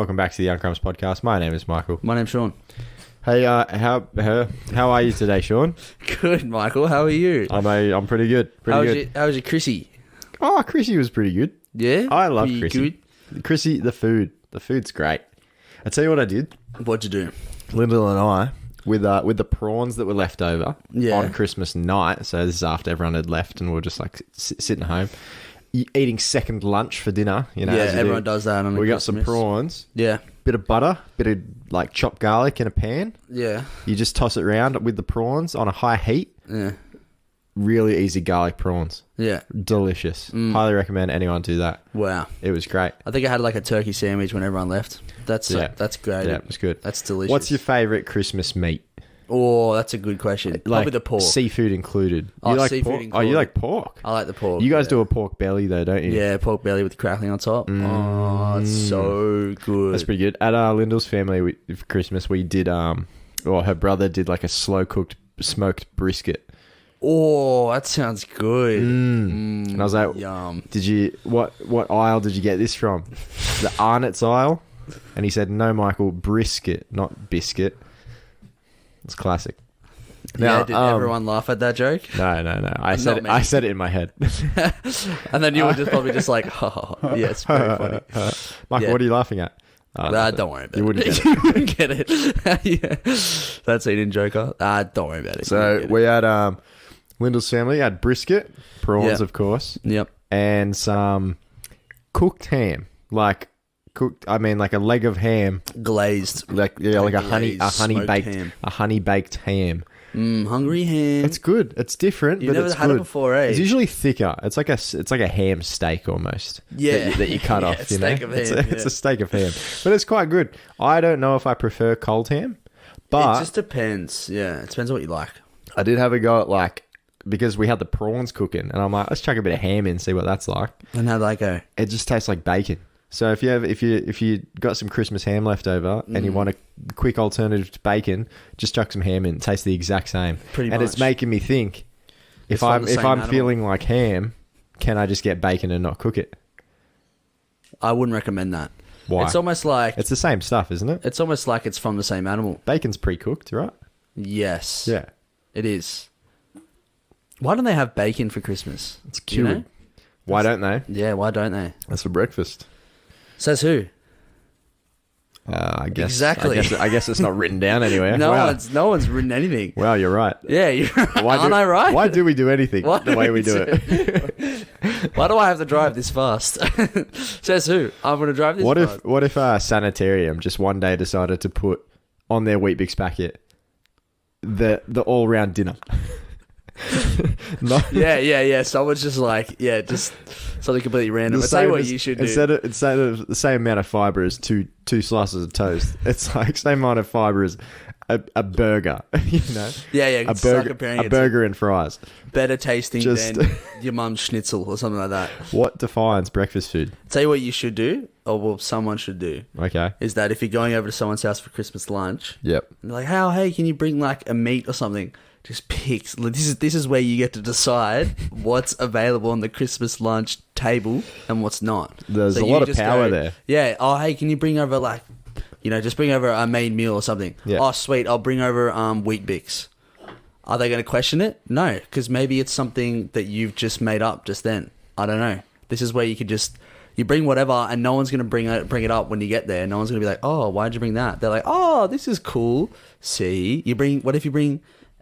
Welcome back to the Young Crumbs podcast. My name is Michael. My name's Sean. Hey, how are you today, Sean? Good, Michael. How are you? I'm pretty good. How was your Chrissy? Oh, Chrissy was pretty good. Yeah? I love Pretty Chrissy. good? Chrissy, the food's great. I tell you what I did. What'd you do? Lyndall and I, with the prawns that were left over on Christmas night. So this is after everyone had left, and we were just like sitting home, eating second lunch for dinner. You know, everyone does that on We got Christmas. some prawns. Yeah. Bit of butter, bit of like chopped garlic in a pan. Yeah. You just toss it around with the prawns on a high heat. Yeah. Really easy garlic prawns. Yeah. Delicious. Highly recommend anyone do that. Wow. It was great. I think I had like a turkey sandwich when everyone left. That's great. Yeah, it was good. That's delicious. What's your favourite Christmas meat? Oh, that's a good question. Probably the pork. Seafood included. Oh, You like seafood pork? included. Oh, you like pork? I like the pork. You guys do a pork belly though, don't you? Yeah, pork belly with crackling on top. Oh, it's so good. That's pretty good. At Lyndall's family for Christmas, we did, her brother did like a slow cooked smoked brisket. Oh, that sounds good. And I was like, yum. What aisle did you get this from? The Arnott's aisle? And he said, no, Michael, brisket, not biscuit. It's classic. Now, Did everyone laugh at that joke? No. I said it in my head. And then you were just probably just like, oh, yeah, it's very funny. Michael, what are you laughing at? Don't worry about it. You wouldn't get it. You wouldn't get it. Yeah. That's eating Joker. Don't worry about it. So we had Lyndall's family had brisket, prawns, of course. Yep. And some cooked ham, like a leg of ham, Glazed, like a honey baked ham. Hungry ham. It's good. It's different. You've but never it's had good. it before, eh? It's usually thicker. It's like a ham steak almost. Yeah, that you cut off. You know? Steak of ham. It's a steak of ham, but it's quite good. I don't know if I prefer cold ham, but it just depends. Yeah, it depends on what you like. I did have a go at because we had the prawns cooking, and I'm like, let's chuck a bit of ham in, see what that's like. And how'd that go? It just tastes like bacon. So if you got some Christmas ham left over and you want a quick alternative to bacon, just chuck some ham in. It tastes the exact same. Pretty much. And it's making me think, if I'm feeling like ham, can I just get bacon and not cook it? I wouldn't recommend that. Why? It's almost like it's the same stuff, isn't it? It's almost like it's from the same animal. Bacon's pre-cooked, right? Yes. Yeah. It is. Why don't they have bacon for Christmas? It's cured. You know? Why don't they? Yeah, why don't they? That's for breakfast. Says who? I guess exactly. I guess it's not written down anywhere. No one's written anything. Wow, you're right. Yeah, you're right. Aren't I right? Why do we do anything the way we do it? Why do I have to drive this fast? Says who? I'm going to drive this fast. What if Sanitarium just one day decided to put on their Weet-Bix packet the all-round dinner? No. Yeah. Someone's just like, just something completely random. I'll tell you what you should do. Instead of the same amount of fibre as two slices of toast, it's like same amount of fibre as a burger, you know? Yeah. A burger and fries. Better tasting than your mum's schnitzel or something like that. What defines breakfast food? Tell you what you should do, or someone should do. Okay. Is that if you're going over to someone's house for Christmas lunch, yep. And they're like, hey, can you bring like a meat or something? Just picks. This is where you get to decide what's available on the Christmas lunch table and what's not. There's a lot of power there. Yeah. Oh, hey, can you bring over just bring over a main meal or something? Yeah. Oh, sweet. I'll bring over Weet-Bix. Are they going to question it? No, because maybe it's something that you've just made up just then. I don't know. This is where you could you bring whatever, and no one's going to bring it up when you get there. No one's going to be like, oh, why'd you bring that? They're like, oh, this is cool. See, what if you bring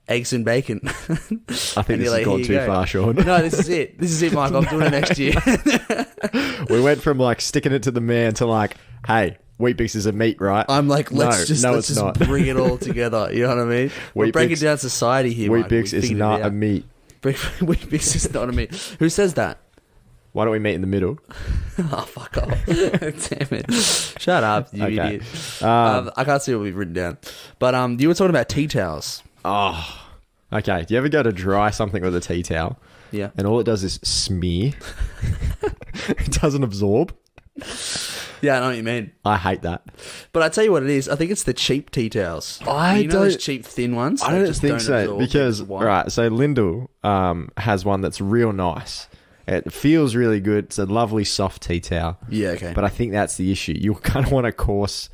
eggs and bacon? I think this has gone too far, Sean. No, this is it. This is it, Mike. I'm doing it next year. We went from sticking it to the man to hey, Weet-Bix is a meat, right? I'm like, let's just bring it all together. You know what I mean? We're breaking down society here. Weet-Bix is not a meat. Weet-Bix is not a meat. Who says that? Why don't we meet in the middle? Oh, fuck off. Damn it. Shut up, you idiot. I can't see what we've written down. But you were talking about tea towels. Oh, okay. Do you ever go to dry something with a tea towel? Yeah. And all it does is smear. It doesn't absorb. Yeah, I know what you mean. I hate that. But I tell you what it is. I think it's the cheap tea towels. Those cheap thin ones? I don't think so. Because, right, so Lyndall has one that's real nice. It feels really good. It's a lovely soft tea towel. Yeah, okay. But I think that's the issue. You kind of want a coarse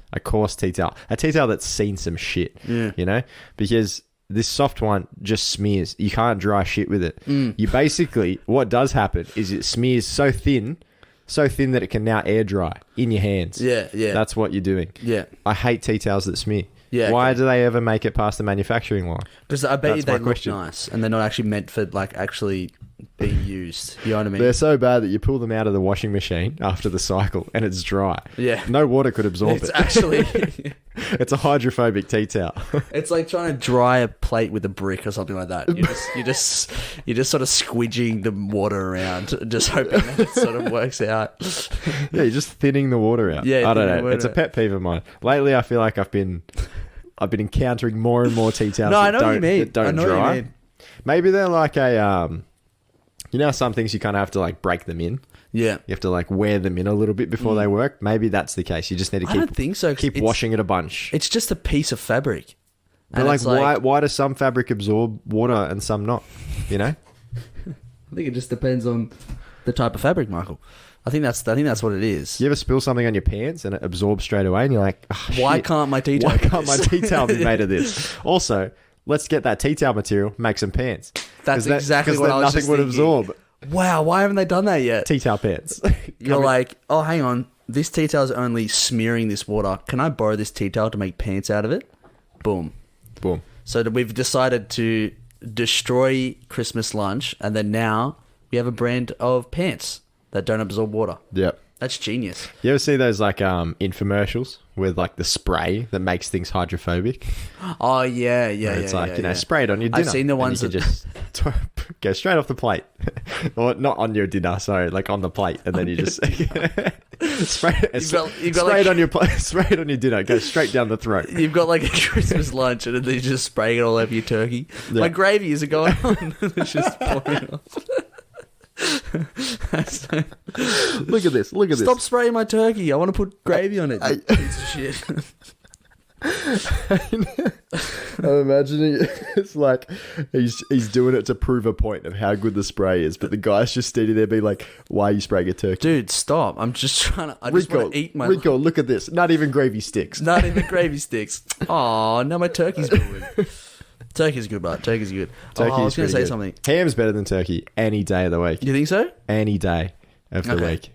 tea towel. A tea towel that's seen some shit. Yeah. You know? Because this soft one just smears. You can't dry shit with it. You basically, what does happen is it smears so thin that it can now air dry in your hands. Yeah. That's what you're doing. Yeah. I hate tea towels that smear. Yeah. Why do they ever make it past the manufacturing line? Because I bet That's you they my look question. nice and they're not actually meant for like actually being used. You know what I mean? They're so bad that you pull them out of the washing machine after the cycle and it's dry. Yeah. No water could absorb It's it. actually... It's a hydrophobic tea towel. It's like trying to dry a plate with a brick or something like that. You're just sort of squidging the water around, just hoping that it sort of works out. Yeah, you're just thinning the water out. Yeah, I don't thinning the know. It's a water pet peeve of mine. Lately, I feel like I've been encountering more and more tea towels No, I know what you mean. that don't I know what you dry. mean. Maybe they're like a you know, some things you kind of have to like break them in. Yeah. You have to like wear them in a little bit before they work. Maybe that's the case. You just need to I don't think so. 'Cause keep washing it a bunch. It's just a piece of fabric. But And like, it's why does some fabric absorb water and some not? You know? I think it just depends on the type of fabric, Michael. I think that's what it is. You ever spill something on your pants and it absorbs straight away and you're like, oh, Why shit. can't my tea towel? Why can't my tea towel be made of this? Also, let's get that tea towel material, make some pants. That's exactly what I was nothing just would thinking. absorb. Wow, why haven't they done that yet? Tea towel pants. You're like, oh, hang on. This tea towel is only smearing this water. Can I borrow this tea towel to make pants out of it? Boom. Boom. So that we've decided to destroy Christmas lunch, and then now we have a brand of pants that don't absorb water. Yep. That's genius. You ever see those like infomercials with like the spray that makes things hydrophobic? Oh, yeah. It's like, spray it on your dinner. I've seen the and ones you can just go straight off the plate. Or not on your dinner, sorry, like on the plate. And then you just spray it on your plate, spray it on your dinner, go straight down the throat. You've got like a Christmas lunch and then you're just spraying it all over your turkey. Yeah. My gravy is going on. It's just pouring off. Look at this. Stop spraying my turkey. I want to put gravy on it. You piece of shit. I'm imagining it's like he's doing it to prove a point of how good the spray is, but the guy's just standing there being like, why are you spraying a turkey? Dude, stop. I'm just trying to... I just want to eat my... Rico, look at this. Not even gravy sticks. Not even gravy sticks. Oh, now my turkey's ruined. Turkey's good, bud. Turkey's good. I was going to say something. Ham's better than turkey any day of the week. You think so? Any day of the week.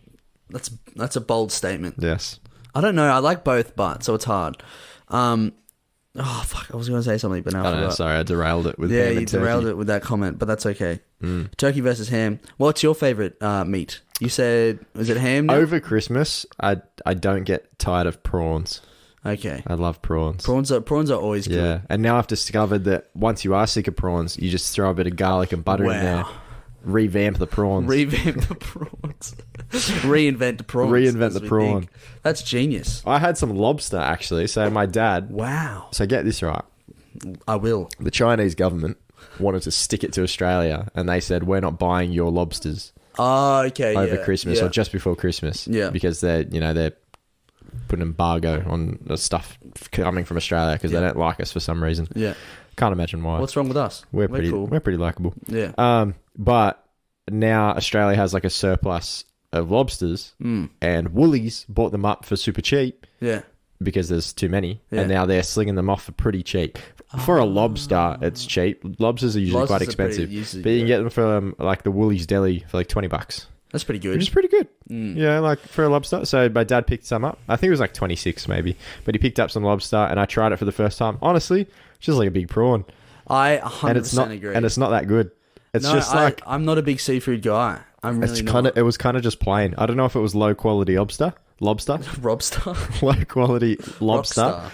That's a bold statement. Yes. I don't know. I like both, but so it's hard. Oh, fuck. I was going to say something, but now I don't know. forgot. Sorry, I derailed it with Yeah, ham you and turkey. derailed it with that comment, but that's okay. Turkey versus ham. What's your favourite meat? You said, was it ham now? Over Christmas, I don't get tired of prawns. Okay. I love prawns. Prawns are always good. Yeah, and now I've discovered that once you are sick of prawns, you just throw a bit of garlic and butter in there. Revamp the prawns. Revamp the prawns. Reinvent the prawns. Reinvent the prawn. think. That's genius. I had some lobster, actually. So my dad... Wow. So get this right. I will. The Chinese government wanted to stick it to Australia, and they said, we're not buying your lobsters Oh, okay. over Christmas or just before Christmas. Yeah. Because they're putting embargo on the stuff coming from Australia because they don't like us for some reason. Yeah. Can't imagine why. What's wrong with us? We're pretty cool. We're pretty likable. Yeah. But now Australia has like a surplus of lobsters, and Woolies bought them up for super cheap. Yeah. Because there's too many, Yeah. and now they're slinging them off for pretty cheap. For a lobster, it's cheap. Lobsters are usually quite expensive, but you can get them from like the Woolies deli for like $20. That's pretty good. Which is pretty good. Yeah, like for a lobster. So my dad picked some up. I think it was like 26 maybe, but he picked up some lobster, and I tried it for the first time. Honestly, it's just like a big prawn. I 100% agree. And it's not that good. It's I'm not a big seafood guy. I'm really not. It was kind of just plain. I don't know if it was low quality lobster. Robster. Low quality lobster. Rockstar.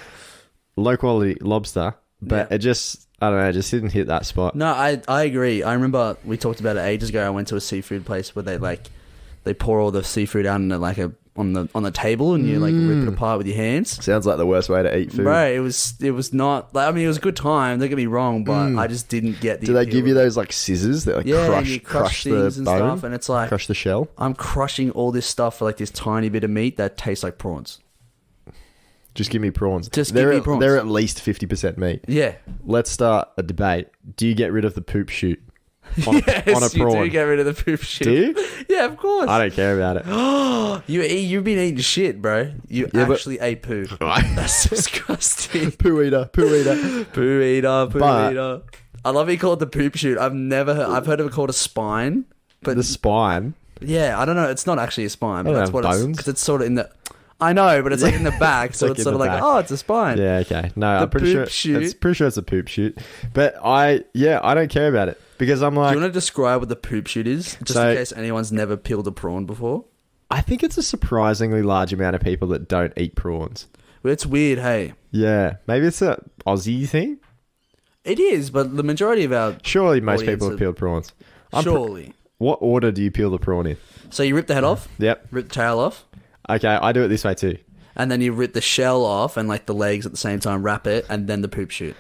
Low quality lobster. But it just, I don't know, it just didn't hit that spot. No, I agree. I remember we talked about it ages ago. I went to a seafood place where they pour all the seafood out on the table, and you like rip it apart with your hands. Sounds like the worst way to eat food. Right, it was not like, I mean, it was a good time, don't get me wrong, but I just didn't get the Do they appeal give you of it. those like scissors that like you crush the things and bone, stuff, and it's like crush the shell? I'm crushing all this stuff for like this tiny bit of meat that tastes like prawns. Just give me prawns. Give me prawns. They're at least 50% meat. Yeah. Let's start a debate. Do you get rid of the poop chute? on, Yes, on a prawn. you do get rid of the poop shoot. Do you? Yeah, of course. I don't care about it. You've been eating shit, bro. You Yeah, actually ate poo. That's disgusting. Poo eater. Poo eater. But- I love you call it the poop shoot. I've heard of it called a spine, but The spine. yeah, I don't know. It's not actually a spine, but They don't that's have what bones. because it's sort of in the. I know, but it's like in the back, so like it's in sort of the like, back. oh, it's a spine. Yeah, okay. No, The I'm pretty sure. poop shoot. It's a poop shoot. But I don't care about it because I'm Do like, you want to describe what the poop shoot is, just So- in case anyone's never peeled a prawn before? I think it's a surprisingly large amount of people that don't eat prawns. Well, it's weird, hey. Yeah, maybe it's a Aussie thing. It is, but the majority of our Surely most Audience people have of- peeled prawns. surely. What order do you peel the prawn in? So you rip the head off, Yep. rip the tail off, Okay, I do it this way too. and then you rip the shell off and like the legs at the same time, wrap it, and then the poop shoot.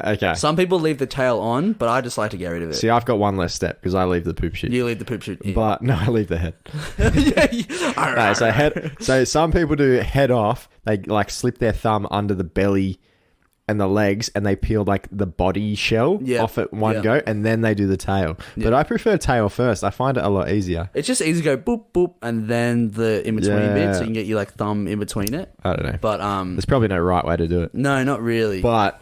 Okay. Some people leave the tail on, but I just like to get rid of it. See, I've got one less step because I leave the poop shoot. You leave the poop shoot in. But no, I leave the head. yeah, No, so head. So some people do head off. They like slip their thumb under the belly and the legs, and they peel like the body shell off at one go, and then they do the tail. But I prefer tail first. I find it a lot easier. It's just easy to go boop boop, and then the in between bit, Yeah. so you can get your like thumb in between it. I don't know. But There's probably no right way to do it. no, not really. But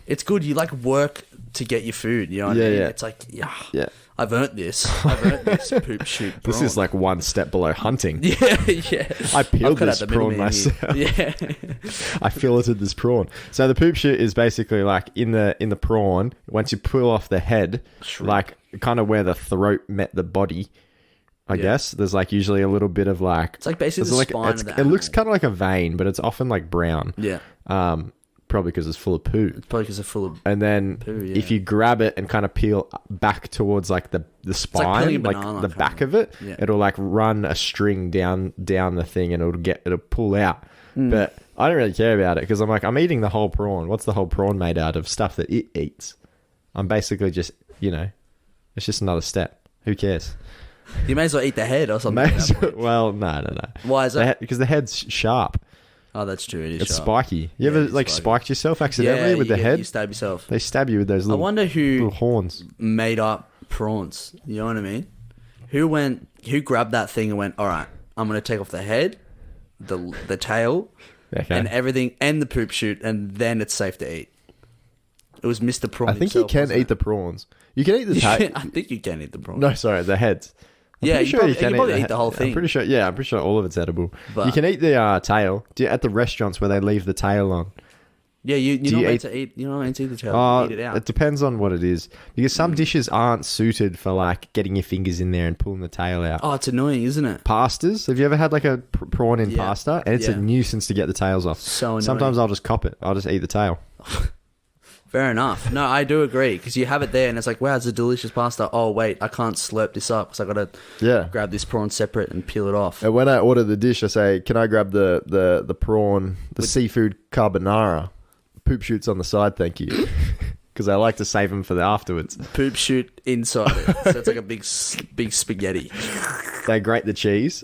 It's good. You like work to get your food. You know what I Yeah, mean? yeah. It's like yeah, I've earned this. I've earned this poop shoot. this prawn. is like one step below hunting. yeah. I peeled I've cut this out the prawn middleman myself. here. Yeah. I filleted this prawn. So the poop shoot is basically like in the prawn. Once you pull off the head, like kind of where the throat met the body, I guess there's like usually a little bit of like It's like basically there's the spine of the it looks animal. kind of like a vein, but it's often like brown. Yeah. Probably because it's full of poo. Probably because they're full of. And then Poo, yeah. if you grab it and kind of peel back towards like the spine, peeling a like banana the kind back of. of it, Yeah. it'll like run a string down the thing, and it'll pull out. But I don't really care about it because I'm like, I'm eating the whole prawn. What's the whole prawn made out of? Stuff that it eats. I'm basically just, it's just another step. Who cares? You may as well eat the head or something. at that point. Well, no. Why is that? Because the head's sharp. Oh, that's true. It is It's sharp. spiky. You Yeah, ever it is like spiky. spiked yourself accidentally Yeah, with the you head? You stab yourself. They stab you with those I little, wonder little who horns. made up prawns. You know what I mean? Who grabbed that thing and went, all right, I'm going to take off the head, the tail, Okay. and everything, and the poop shoot, and then it's safe to eat. It was Mr. Prawn I think you himself, can wasn't eat the prawns. You can eat the tail. I think you can eat the prawn. No, sorry, the heads. I'm Yeah, pretty you probably eat he- the whole I'm thing. pretty sure. Yeah, I'm pretty sure all of it's edible. But- you can eat the tail. At the restaurants where they leave the tail on. Yeah, you're Do not you meant eat- to eat. You're not meant to eat the tail. Eat it out. It depends on what it is, because some dishes aren't suited for like getting your fingers in there and pulling the tail out. Oh, it's annoying, isn't it? Pastas. Have you ever had like a prawn in Yeah. pasta? And it's a Yeah. nuisance to get the tails off. So annoying. Sometimes I'll just cop it. I'll just eat the tail. Fair enough. No, I do agree because you have it there and it's like, wow, it's a delicious pasta. Oh wait, I can't slurp this up because I got to Yeah. grab this prawn separate and peel it off. And when I order the dish, I say, "Can I grab the prawn, the seafood carbonara? Poop shoots on the side, thank you." Because I like to save them for the afterwards. Poop shoot inside it, so it's like a big spaghetti. They grate the cheese,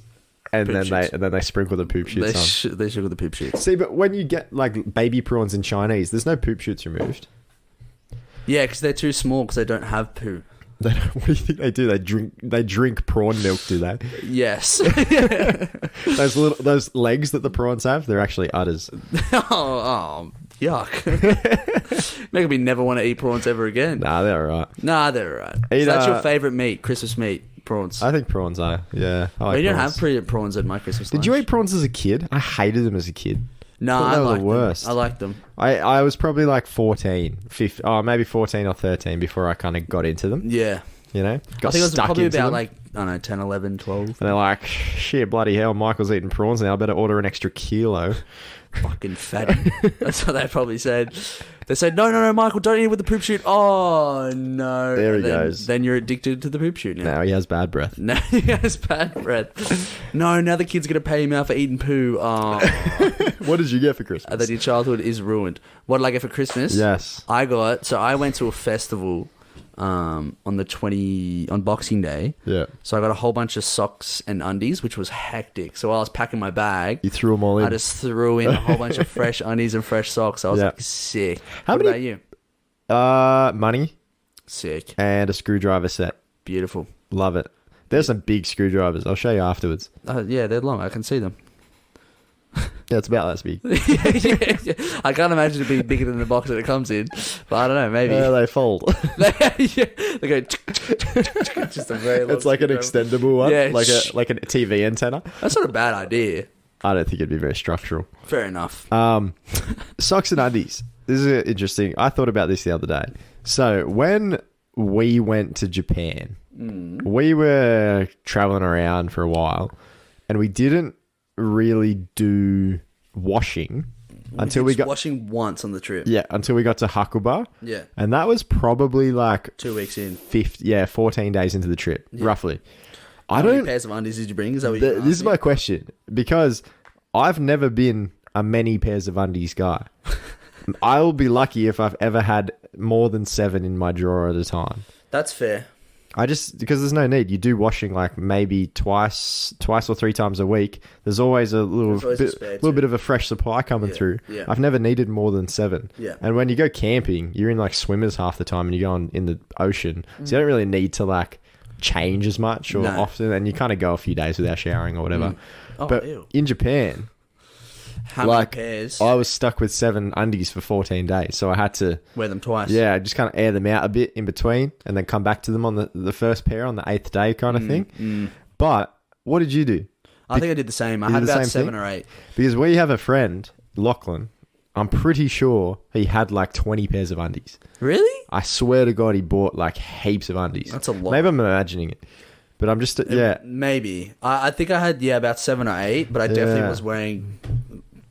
and Poop shoots. then they sprinkle the poop They shoots on. sugar the poop shoots. See, but when you get like baby prawns in Chinese, there's no poop shoots removed. Yeah, because they're too small because they don't have poo. They don't, what do you think they do? They drink prawn milk, do they? Yes. Those legs that the prawns have, they're actually udders. oh, yuck. Making me never want to eat prawns ever again. Nah, they're alright. Nah, they're alright. Eat, So that's your uh, favourite meat, Christmas meat, prawns. I think prawns are. Yeah, I like you don't prawns. have prawns at my Christmas Did you lunch. eat prawns as a kid? I hated them as a kid. No, thought I they were the like worst. them. I like them. I was probably like 14, 15, maybe 14 or 13 before I kind of got into them, Yeah. you know? Got I think it was stuck probably into about them. like, I don't know, 10, 11, 12. And they're like, shit, bloody hell, Michael's eating prawns now. I better order an extra kilo. Fucking fatty. That's what they probably said. They said, no, Michael, don't eat it with the poop shoot. Oh, no. There he And then, goes. Then you're addicted to the poop shoot now. Now he has bad breath. No, he has bad breath. No, now the kid's going to pay him out for eating poo. Oh. What did you get for And Christmas? then your childhood is ruined. What did I get for Christmas? Yes. I went to a festival on Boxing Day. Yeah. So I got a whole bunch of socks and undies, which was hectic. So while I was packing my bag, You threw them all in. I just threw in a whole bunch of fresh undies and fresh socks. I was Yeah. like, sick. How What many- about you? Money. Sick. and a screwdriver set. Beautiful. Love it. There's some big screwdrivers. I'll show you afterwards. Yeah, they're long. I can see them. Yeah, it's about that big. Yeah. I can't imagine it being bigger than the box that it comes in, but I don't know. Maybe They fold. yeah, they go. Just a very. Long It's like an extendable one. Yeah, like a TV antenna. That's not a bad idea. I don't think it'd be very structural. Fair enough. Socks and undies. This is interesting. I thought about this the other day. So when we went to Japan, we were traveling around for a while, and we didn't really do washing until we got washing once on the trip. Yeah, until we got to Hakuba. Yeah. And that was probably like 2 weeks in. 14 days into the trip, roughly. How many pairs of undies did you bring? Is that what This is my question, because I've never been a many pairs of undies guy. I'll be lucky if I've ever had more than 7 in my drawer at a time. That's fair. Because there's no need. You do washing like maybe twice or 3 times a week. There's always a little bit of a fresh supply coming through. Yeah. I've never needed more than 7. Yeah. And when you go camping, you're in like swimmers half the time, and you go in the ocean, so you don't really need to like change as much or often, and you kind of go a few days without showering or whatever. But in Japan, how many pairs? I was stuck with 7 undies for 14 days, so I had to wear them twice. Yeah, just kind of air them out a bit in between, and then come back to them on the first pair on the 8th day, kind of thing. But what did you do? I think I did the same. I had about 7 or 8. Because we have a friend, Lachlan. I'm pretty sure he had like 20 pairs of undies. Really? I swear to God, he bought like heaps of undies. That's a lot. Maybe I'm imagining it. But I'm just, Maybe. I think I had, about 7 or 8, but I definitely was wearing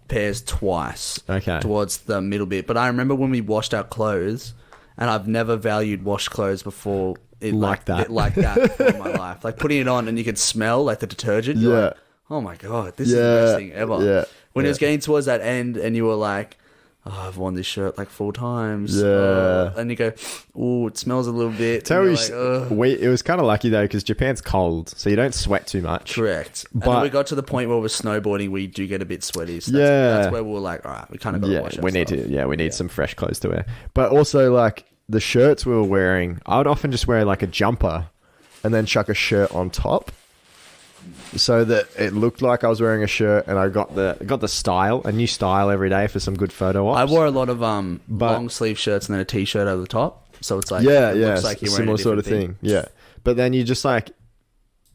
pairs twice. Okay. Towards the middle bit. But I remember when we washed our clothes, and I've never valued washed clothes before. Like that before in my life. Like putting it on and you could smell like the detergent. You're like, oh my God, this is the best thing ever. Yeah. When it was getting towards that end and you were like, oh, I've worn this shirt like 4 times. Yeah. And you go, oh, it smells a little bit. It was kind of lucky though, because Japan's cold, so you don't sweat too much. Correct. But and then we got to the point where we're snowboarding, we do get a bit sweaty. So that's where we were like, all right, we kind of got to wash our stuff. We need some fresh clothes to wear. But also like the shirts we were wearing, I would often just wear like a jumper and then chuck a shirt on top, so that it looked like I was wearing a shirt, and I got the style, a new style every day for some good photo ops. I wore a lot of long sleeve shirts and then a t-shirt over the top, so it's like looks like you're wearing similar sort of thing. Yeah, but then you just like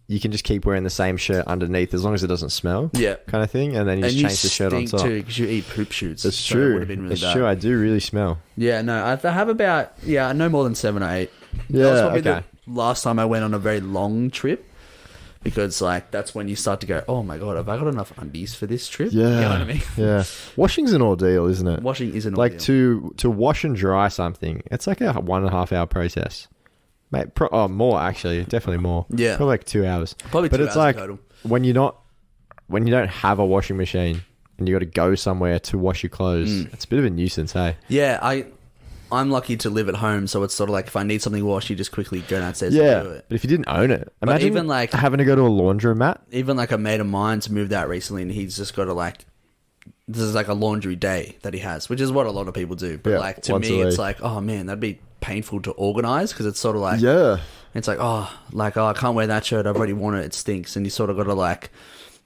you can just keep wearing the same shirt underneath as long as it doesn't smell. Yeah, kind of thing, and then you just change the shirt on top. Too, because you eat poop shoots. That's true. It would have been really bad. True. I do really smell. Yeah, no, I have about no more than 7 or 8. Yeah, that was probably the last time I went on a very long trip. Because, like, that's when you start to go, oh, my God, have I got enough undies for this trip? Yeah. You know what I mean? Yeah. Washing's an ordeal, isn't it? Washing is an ordeal. Like, to wash and dry something, it's like a 1.5 hour process. Mate, more, actually. Definitely more. Yeah. Probably like 2 hours. Probably 2 hours it's like, total. when you don't have a washing machine and you got to go somewhere to wash your clothes, it's a bit of a nuisance, hey? Yeah, I'm lucky to live at home, so it's sort of like if I need something washed, you just quickly go downstairs and do it. But if you didn't own it, imagine even like having to go to a laundromat. Even like a mate of mine's moved out recently, and he's just got to like, this is like a laundry day that he has, which is what a lot of people do. But like to me, it's like, oh man, that'd be painful to organize, because it's sort of like, it's like, I can't wear that shirt, I've already worn it, it stinks, and you sort of got to like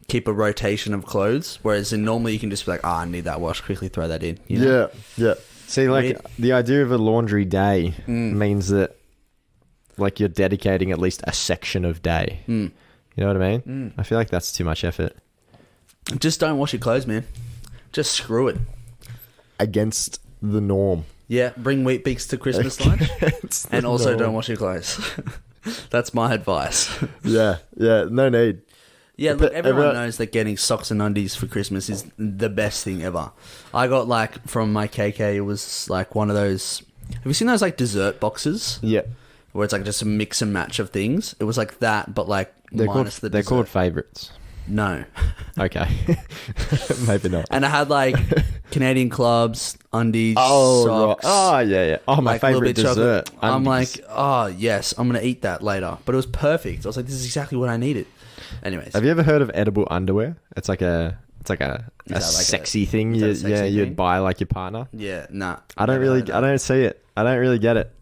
keep a rotation of clothes, whereas normally you can just be like, I need that wash, quickly throw that in. You know? Yeah. See, like, the idea of a laundry day means that, like, you're dedicating at least a section of day. You know what I mean? I feel like that's too much effort. Just don't wash your clothes, man. Just screw it. Against the norm. Yeah, bring Wheat Bix to Christmas lunch. And also don't wash your clothes. That's my advice. Yeah, no need. Yeah, look, everyone knows that getting socks and undies for Christmas is the best thing ever. I got, like, from my KK, it was, like, one of those... Have you seen those, like, dessert boxes? Yeah. Where it's, like, just a mix and match of things? It was like that, but, like, minus the dessert. They're called favourites. No. Okay. Maybe not. And I had, like, Canadian clubs, undies, socks. Right. Oh, yeah. Oh, my favourite dessert. I'm like, oh, yes, I'm going to eat that later. But it was perfect. I was like, this is exactly what I needed. Anyways, have you ever heard of edible underwear? It's like a sexy thing. You'd buy like your partner. Yeah, nah. I don't see it. I don't really get it.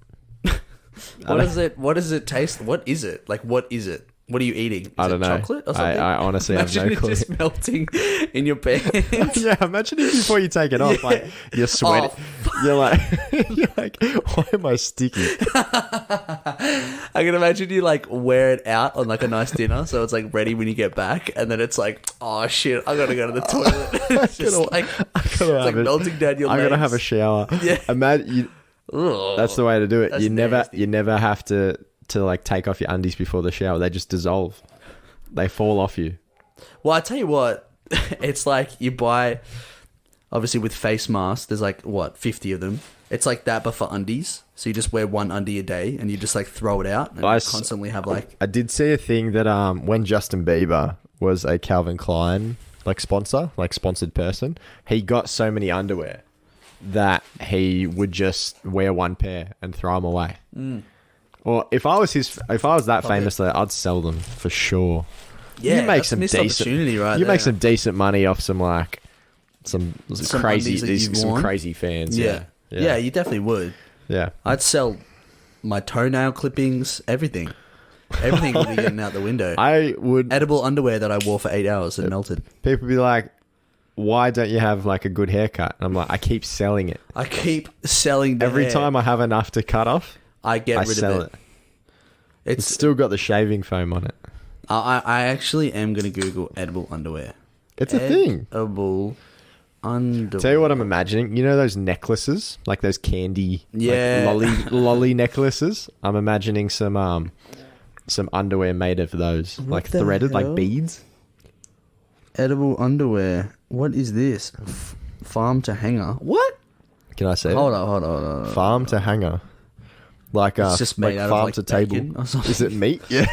What does it taste? What is it? Like, what is it? What are you eating? Is I don't it know. Chocolate or something? I honestly have no Imagine clue. it just melting in your pants. Yeah, imagine it before you take it off. Yeah. Like you're sweating. You're like, why am I sticky? I can imagine you like wear it out on like a nice dinner, so it's like ready when you get back, and then it's like, oh shit, I gotta go to the toilet. It's just like it's like melting down your legs. I gotta have a shower. Yeah. Imagine that's the way to do it. That's You nasty. never have to like take off your undies before the shower. They just dissolve. They fall off you. Well, I tell you what, it's like you buy, obviously with face masks, there's like, 50 of them. It's like that, but for undies. So you just wear one undie a day and you just like throw it out and you constantly have like... I did see a thing that when Justin Bieber was a Calvin Klein like sponsor, like sponsored person, he got so many underwear that he would just wear one pair and throw them away. Or if I was that famous, I'd sell them for sure. Yeah, you make that's some a missed decent opportunity, right? You there. make some decent money off some like some crazy undies that you've worn. crazy fans. Yeah, you definitely would. Yeah, I'd sell my toenail clippings, everything. Everything would be getting out the window. I would. Edible underwear that I wore for 8 hours and melted. People be like, why don't you have like a good haircut? And I'm like, I keep selling it. I keep selling the Every hair. time I have enough to cut off, I get rid sell of it. It's still got the shaving foam on it. I actually am going to Google edible underwear. It's a thing. Edible underwear. Tell you what I'm imagining. You know those necklaces? Like those candy lolly necklaces? I'm imagining some underwear made of those. What like the threaded, hell? like beads. Edible underwear. What is this? Farm to hanger. What? Can I say Hold on. Farm to hanger. Like It's just made like out farm of like to bacon table. or something. Is it meat? Yeah.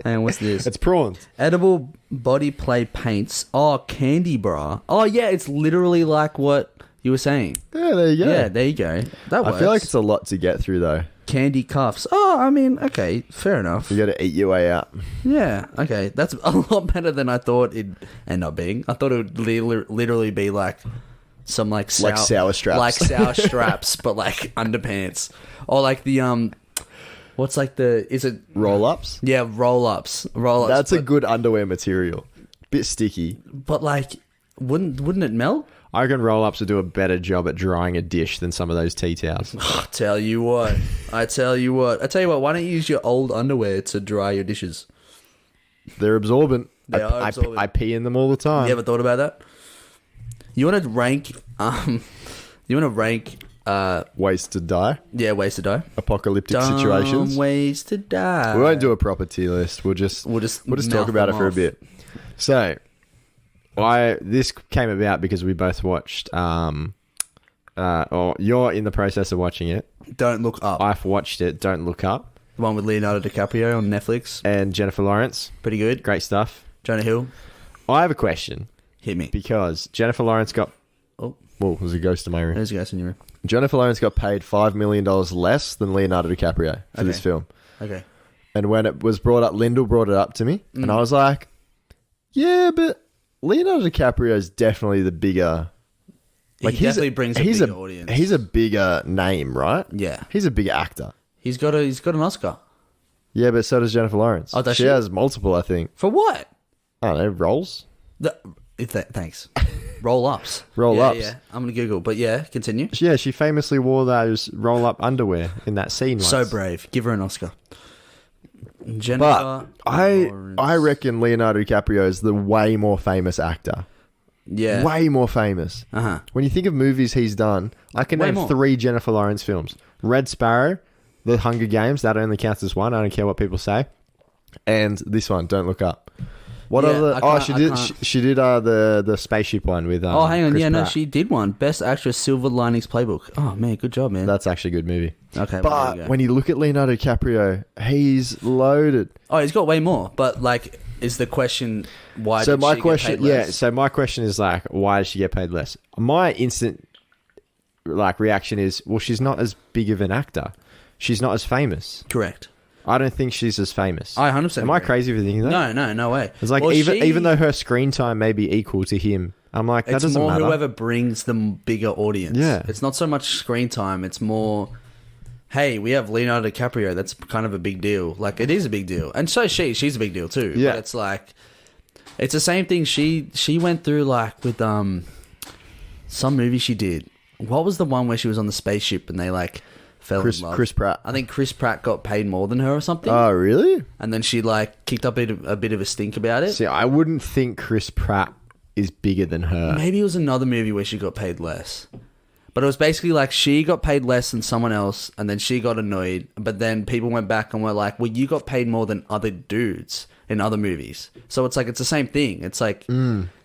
Hang on, what's this? It's prawns. Edible body play paints. Oh, candy bra. Oh, yeah, it's literally like what you were saying. Yeah, there you go. Yeah, there you go. That works. I feel like it's a lot to get through though. Candy cuffs. Oh, I mean, okay, fair enough. You got to eat your way out. Yeah, okay. That's a lot better than I thought it'd end up being. I thought it would literally be like some like sour straps. Like sour straps, but like underpants. Or like the, what's like the, is it? Roll-ups? Yeah, roll-ups. That's a good underwear material. Bit sticky. But like, wouldn't it melt? I reckon roll-ups would do a better job at drying a dish than some of those tea towels. I tell you what, why don't you use your old underwear to dry your dishes? They're absorbent. They are absorbent. I pee in them all the time. You ever thought about that? You want to rank, Ways to die. yeah, ways to die. Apocalyptic situations. Ways to die. We won't do a proper tier list. We'll just talk about it for a bit. So, this came about because we both watched. Or you're in the process of watching it. Don't Look Up. I've watched it. Don't Look Up. The one with Leonardo DiCaprio on Netflix. And Jennifer Lawrence. Pretty good. Great stuff. Jonah Hill. I have a question Hit me. because Jennifer Lawrence got. Oh, Well, there's a ghost in my room. there's a ghost in your room. Jennifer Lawrence got paid $5 million less than Leonardo DiCaprio for this film. Okay. And when it was brought up, Lyndall brought it up to me. And I was like, yeah, but Leonardo DiCaprio is definitely the bigger... He definitely brings a bigger audience. He's a bigger name, right? Yeah. He's a bigger actor. He's got an Oscar. Yeah, but so does Jennifer Lawrence. Oh, does she she? has multiple, I think. For what? I don't know, roles? Thanks. Roll-ups. Roll-ups. Yeah. I'm going to Google. But yeah, continue. Yeah, she famously wore those roll-up underwear in that scene once. So brave. Give her an Oscar. Jennifer But I Lawrence. reckon Leonardo DiCaprio is the way more famous actor. Yeah. Way more famous. Uh-huh. When you think of movies he's done, I can Way name more. 3 Jennifer Lawrence films. Red Sparrow, The Hunger Games, that only counts as one. I don't care what people say. And this one, Don't Look Up. What Yeah, other? I Oh, can't- she did the spaceship one with. Oh, hang on. Chris Yeah, no, Pratt. she did one. Best Actress, Silver Linings Playbook. Oh, man, good job, man. That's actually a good movie. Okay, well, But there you go. when you look at Leonardo DiCaprio, he's loaded. Oh, he's got way more. But, like, is the question, why So did my she question, get paid less? So my question is like, why does she get paid less? My instant reaction is, well, she's not as big of an actor. She's not as famous. Correct. I don't think she's as famous. I 100% Am I agree. crazy for thinking that? No way. It's like Well, even though her screen time may be equal to him, I'm like, that it's doesn't more matter. whoever brings the bigger audience. Yeah. It's not so much screen time. It's more hey, we have Leonardo DiCaprio. That's kind of a big deal. Like, it is a big deal. And so she's a big deal too. Yeah. But it's like, it's the same thing she went through, like, with some movie she did. What was the one where she was on the spaceship and they, like, fell in love? Chris Pratt. I think Chris Pratt got paid more than her or something. Oh, really? And then she, like, kicked up a bit of a stink about it. See, I wouldn't think Chris Pratt is bigger than her. Maybe it was another movie where she got paid less. But it was basically like she got paid less than someone else, and then she got annoyed. But then people went back and were like, well, you got paid more than other dudes in other movies. So it's like, it's the same thing. It's like,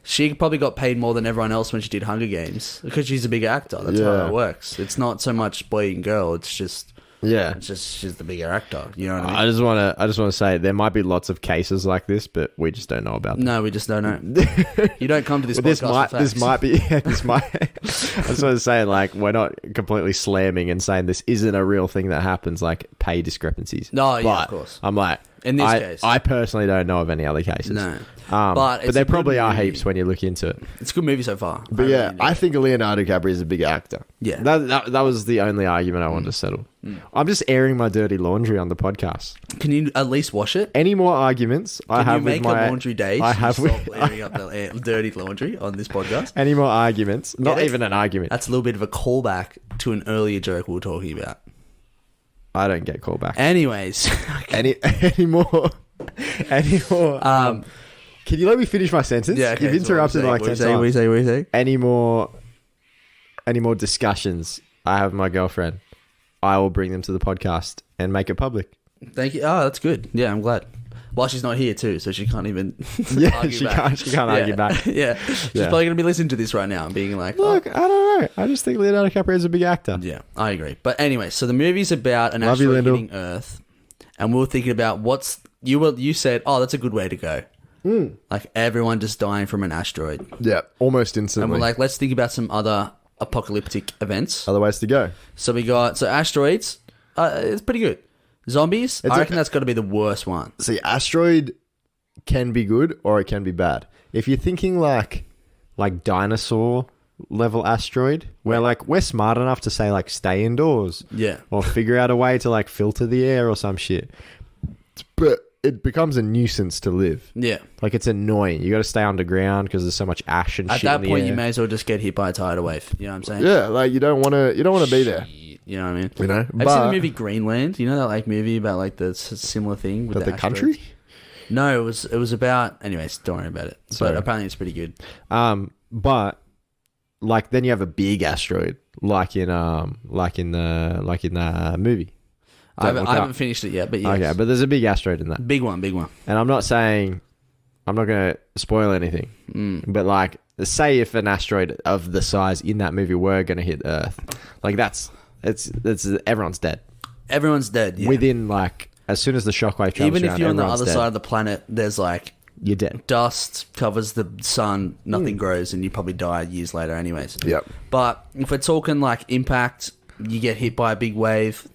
she probably got paid more than everyone else when she did Hunger Games because she's a bigger actor. That's how it works. It's not so much boy and girl. It's just... Yeah, it's just she's the bigger actor. You know what I mean? I just want to say there might be lots of cases like this, but we just don't know about them. No, we just don't know. You don't come to this podcast for facts. This might be. I just want to say, like, we're not completely slamming and saying this isn't a real thing that happens, like pay discrepancies. No, yeah, of course. I'm like, in this case, I personally don't know of any other cases. No, but there probably are heaps when you look into it. It's a good movie so far. But I think Leonardo DiCaprio is a bigger actor. Yeah, that was the only argument I wanted to settle. I'm just airing my dirty laundry on the podcast. Can you at least wash it? Any more arguments I have with my... Can you make a laundry day? I have stop airing up the dirty laundry on this podcast. Any more arguments? Not even an argument. That's a little bit of a callback to an earlier joke we were talking about. I don't get callbacks. Anyways. Any more... can you let me finish my sentence? Yeah, okay, You've interrupted like 10 times. What are you saying? Any more discussions I have with my girlfriend, I will bring them to the podcast and make it public. Thank you. Oh, that's good. Yeah, I'm glad. Well, she's not here too, so she can't even argue back. She can't argue back. Yeah. She's probably going to be listening to this right now and being like, look, I don't know. I just think Leonardo DiCaprio is a big actor. Yeah, I agree. But anyway, so the movie's about an asteroid hitting Earth, and we were thinking about you said, oh, that's a good way to go. Like everyone just dying from an asteroid. Yeah, almost instantly. And we're like, let's think about some other apocalyptic events. Other ways to go. So we got asteroids. It's pretty good. Zombies. I reckon that's got to be the worst one. See, asteroid can be good or it can be bad. If you're thinking like dinosaur level asteroid, where like we're smart enough to say like stay indoors, or figure out a way to like filter the air or some shit, but it becomes a nuisance to live. Yeah, like it's annoying. You got to stay underground because there's so much ash and shit. At that point, you may as well just get hit by a tidal wave. You know what I'm saying? Yeah, like you don't want to be there. You know what I mean? You know, have you seen the movie Greenland? You know that like movie about like the similar thing with the country? No, it was about. Anyways, don't worry about it. Sorry. But apparently, it's pretty good. But like then you have a big asteroid, like in the movie. I haven't finished it yet, but yes. Okay, but there's a big asteroid in that. Big one. And I'm not going to spoil anything, but like, say if an asteroid of the size in that movie were going to hit Earth, like it's everyone's dead. Everyone's dead, yeah. Within like, as soon as the shockwave travels even around, if you're on the other side of the planet, there's like... You're dead. Dust covers the sun, nothing grows, and you probably die years later anyways. Yep. But if we're talking like impact, you get hit by a big wave...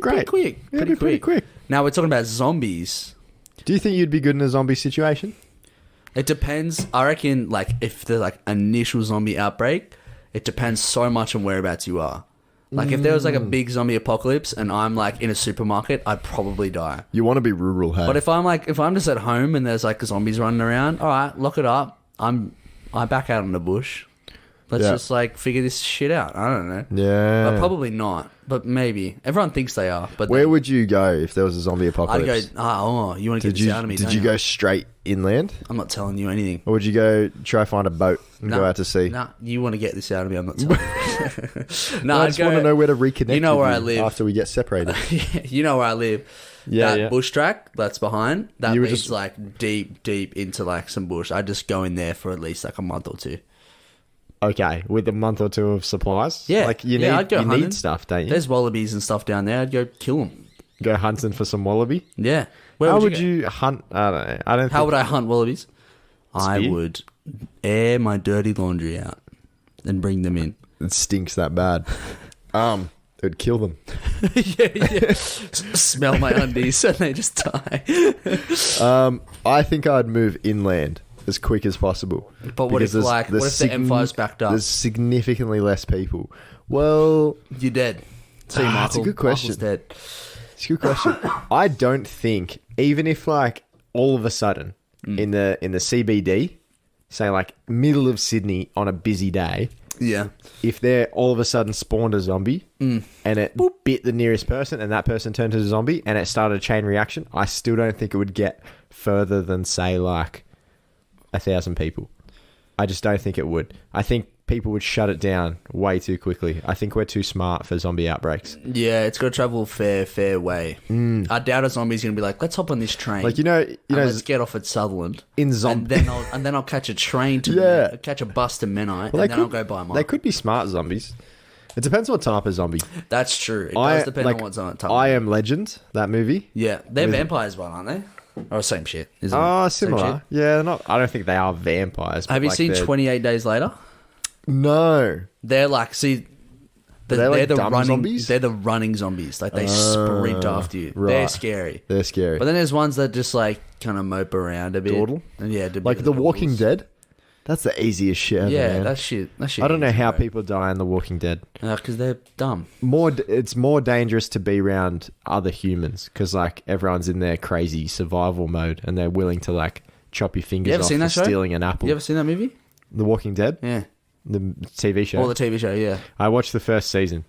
Great. Pretty quick. Now we're talking about zombies. Do you think you'd be good in a zombie situation? It depends. I reckon, like, if there's like initial zombie outbreak, it depends so much on whereabouts you are. Like, if there was like a big zombie apocalypse and I'm like in a supermarket, I'd probably die. You want to be rural, hey? But if I'm just at home and there's like zombies running around, all right, lock it up. I back out in the bush. Let's just like figure this shit out. I don't know. Yeah. But probably not. But maybe. Everyone thinks they are. But where would you go if there was a zombie apocalypse? I'd go, you want to get this out of me, Did you go straight inland? I'm not telling you anything. Or would you go try find a boat and go out to sea? Nah, you want to get this out of me, I'm not telling you. I just want to know where to reconnect. You know where I live. After we get separated. You know where I live. That bush track that's behind, that leads like deep into like some bush. I just go in there for at least like a month or two. Okay, with a month or two of supplies? Yeah. Like you need stuff, don't you? There's wallabies and stuff down there. I'd go kill them. Go hunting for some wallaby? Yeah. How would you hunt? I don't know. How would I hunt wallabies? I would air my dirty laundry out and bring them in. It stinks that bad. It would kill them. yeah. Smell my undies and they just die. I think I'd move inland as quick as possible. But what if the M5's backed up? There's significantly less people. Well, you're dead. See, Michael, that's a good question. Michael's dead. It's a good question. I don't think, even if like all of a sudden in the CBD, say like middle of Sydney on a busy day, Yeah. if they're all of a sudden spawned a zombie and it bit the nearest person and that person turned to a zombie and it started a chain reaction, I still don't think it would get further than say like 1,000 people. I just don't think it would. I think people would shut it down way too quickly. I think we're too smart for zombie outbreaks. Yeah, it's got to travel fair way. I doubt a zombie's going to be like, let's hop on this train. Like, you know, let's get off at Sutherland. in and zombie, then I'll catch a train to catch a bus to Menai, and then I'll go buy mine. They could be smart zombies. It depends what type of zombie. That's true. It does depend on what's on it. I Am Legend, that movie. Yeah, they're vampires, one, aren't they? Or same shit, isn't it? Oh, Same similar. shit? Yeah, they're not. I don't think they are vampires. Have you seen 28 Days Later? No. They're like, see, They're like the dumb running zombies? They're the running zombies. Like they sprint after you. right. They're scary. They're scary. But then there's ones that just like kind of mope around a bit. Dawdle? And yeah, do a bit Like of The Walking dawdles. Dead. That's the easiest shit ever, Yeah, man. that shit. I don't know easy, how bro. people die in The Walking Dead. Because they're dumb. It's more dangerous to be around other humans because like everyone's in their crazy survival mode and they're willing to like chop your fingers ever off seen for that show? stealing an apple. You ever seen that movie? The Walking Dead, Yeah. the TV show. Or the TV show, yeah. I watched the first season,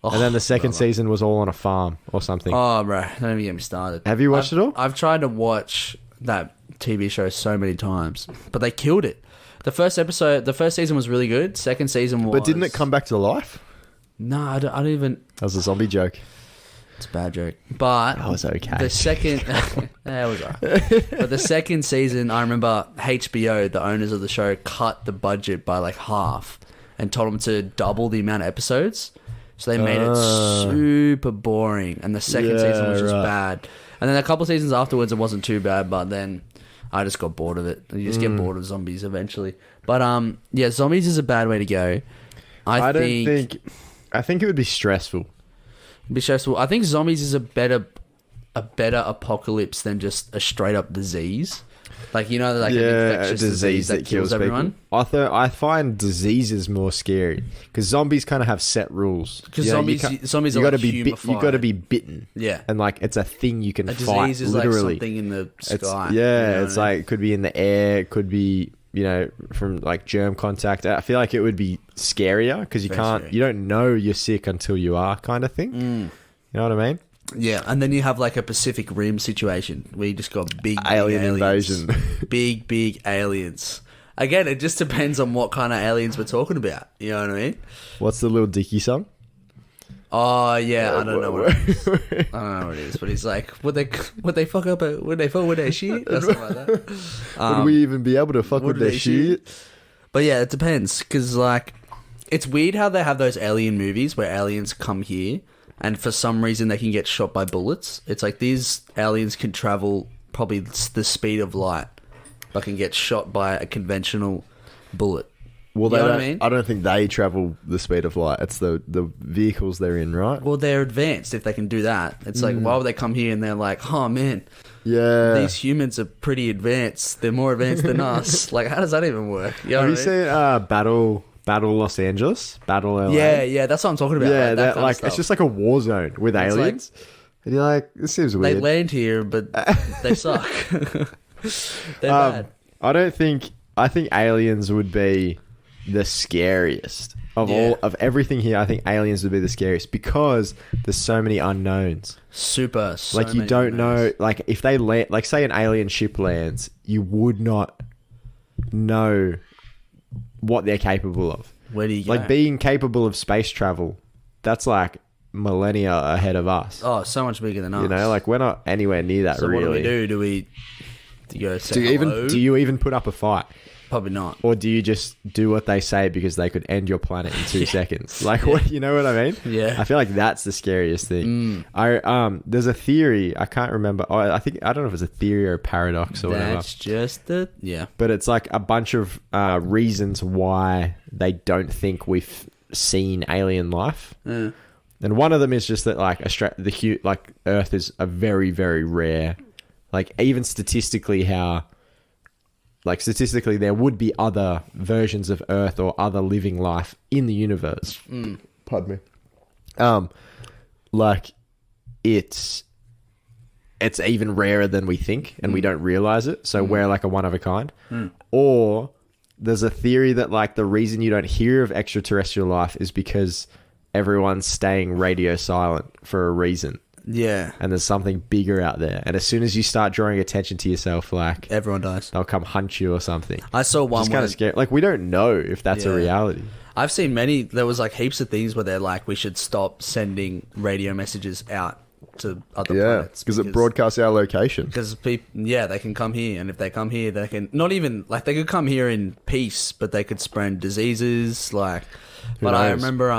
and then the second season was all on a farm or something. Oh, bro. Don't even get me started. Have you watched it all? I've tried to watch that TV show so many times, but they killed it. The first season was really good. Second season was... But didn't it come back to life? No, I don't even... That was a zombie joke. It's a bad joke. But... That was okay. The second... that was alright. But the second season, I remember HBO, the owners of the show, cut the budget by like half and told them to double the amount of episodes. So they made it super boring. And the second season was just bad. And then a couple seasons afterwards, it wasn't too bad, but then... I just got bored of it. You just get bored of zombies eventually. But yeah, zombies is a bad way to go. I think it would be stressful. it'd be stressful. I think zombies is a better apocalypse than just a straight up disease. Like, you know, like an infectious disease that kills everyone. People. I find diseases more scary because zombies kind of have set rules. Because zombies are like you got to be bitten. Yeah, and like it's a thing you can a fight. disease is literally. like something in the sky. It's like it could be in the air. It could be from like germ contact. I feel like it would be scarier because you don't know you're sick until you are, kind of thing. You know what I mean? Yeah, and then you have like a Pacific Rim situation where you just got big alien aliens. invasion. big aliens. Again, it just depends on what kind of aliens we're talking about. You know what I mean? What's the Lil Dicky song? Oh yeah, I don't know what it is. I don't know what it is, but he's like, would they fuck up? Would they fuck with their shit or something like that? Would we even be able to fuck with their shit? But yeah, it depends because like, it's weird how they have those alien movies where aliens come here. And for some reason, they can get shot by bullets. It's like these aliens can travel probably the speed of light, but can get shot by a conventional bullet. Well, you know what I mean? I don't think they travel the speed of light. It's the vehicles they're in, right? Well, they're advanced if they can do that. It's like, why would they come here and they're like, oh man, these humans are pretty advanced. They're more advanced than us. Like, how does that even work? You know Have you what I mean? seen Battle Los Angeles? Battle LA? Yeah, that's what I'm talking about. Yeah, that kind of it's stuff. just like a war zone with aliens. And you're like, this seems They weird. land here, but they suck. They're bad. I think aliens would be the scariest of everything here. I think aliens would be the scariest because there's so many unknowns. Like you don't know, like if they land, like say an alien ship lands, you would not know what they're capable of. Where do you go? Like being capable of space travel, that's like millennia ahead of us. Oh, so much bigger than us. You know, like we're not anywhere near that. So really. what do? Do we go say hello? Do you even put up a fight? Probably not. Or do you just do what they say because they could end your planet in 2 seconds? Like, what, you know what I mean? Yeah. I feel like that's the scariest thing. There's a theory, I can't remember. I don't know if it's a theory or a paradox or whatever. That's just it. Yeah. But it's like a bunch of reasons why they don't think we've seen alien life. And one of them is just that like Earth is a very, very rare, like even statistically there would be other versions of Earth or other living life in the universe. Pardon me. like it's even rarer than we think, and we don't realize it. So we're like a one of a kind. Or there's a theory that like the reason you don't hear of extraterrestrial life is because everyone's staying radio silent for a reason. Yeah. And there's something bigger out there. And as soon as you start drawing attention to yourself, like Everyone dies. they'll come hunt you or something. I saw one. It's kind of scary. Like, we don't know if that's a reality. I've seen many. There was like heaps of things where they're like, we should stop sending radio messages out to other planets. Because it broadcasts our location. Because people, they can come here, and if they come here, they can not even like they could come here in peace, but they could spread diseases. Like, but I remember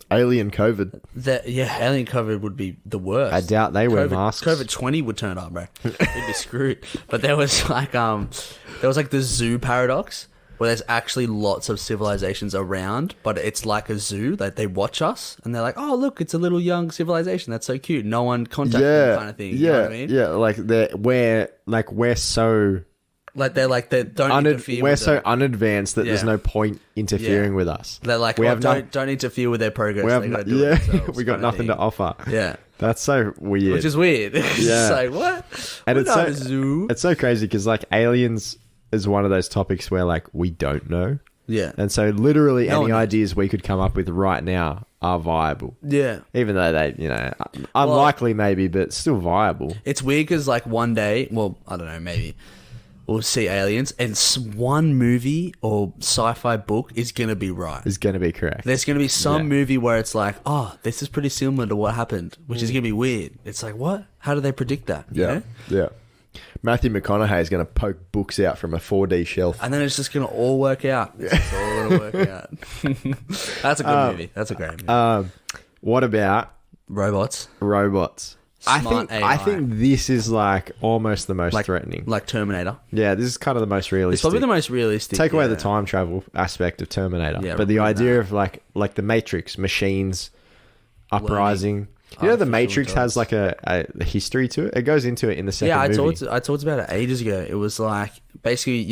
Alien COVID. Alien COVID would be the worst. I doubt they wear masks. COVID 20 would turn up, bro. They'd be screwed. But there was like the zoo paradox, where there's actually lots of civilizations around, but it's like a zoo that they watch us, and they're like, "Oh, look, it's a little young civilization. That's so cute. No one contacts them," kind of thing. You know what I mean? Yeah, like we're so they don't interfere. We're with so unadvanced that there's no point interfering with us. They're like, don't interfere with their progress. We got nothing to offer. Yeah. That's so weird. Which is weird. Yeah. It's like, what? And We're not a zoo. It's so crazy because like aliens is one of those topics where like we don't know. Yeah. And so literally any ideas we could come up with right now are viable. Yeah. Even though they, unlikely maybe, but still viable. It's weird because like one day, well, I don't know, maybe we'll see aliens, and one movie or sci-fi book is going to be right. Is going to be correct. There's going to be some movie where it's like, oh, this is pretty similar to what happened, which is going to be weird. It's like, what? How do they predict that? You know? Yeah. Matthew McConaughey is going to poke books out from a 4D shelf. And then it's just going to all work out. It's all going to work out. That's a good movie. That's a great movie. What about... Robots. Smart AI. I think this is like almost the most threatening. Like Terminator. Yeah, this is kind of the most realistic. It's probably the most realistic. Take away the time travel aspect of Terminator. Yeah, but the idea of like the Matrix, machines uprising. You know, the Matrix has like a history to it. It goes into it in the second movie. I talked about it ages ago. It was like basically,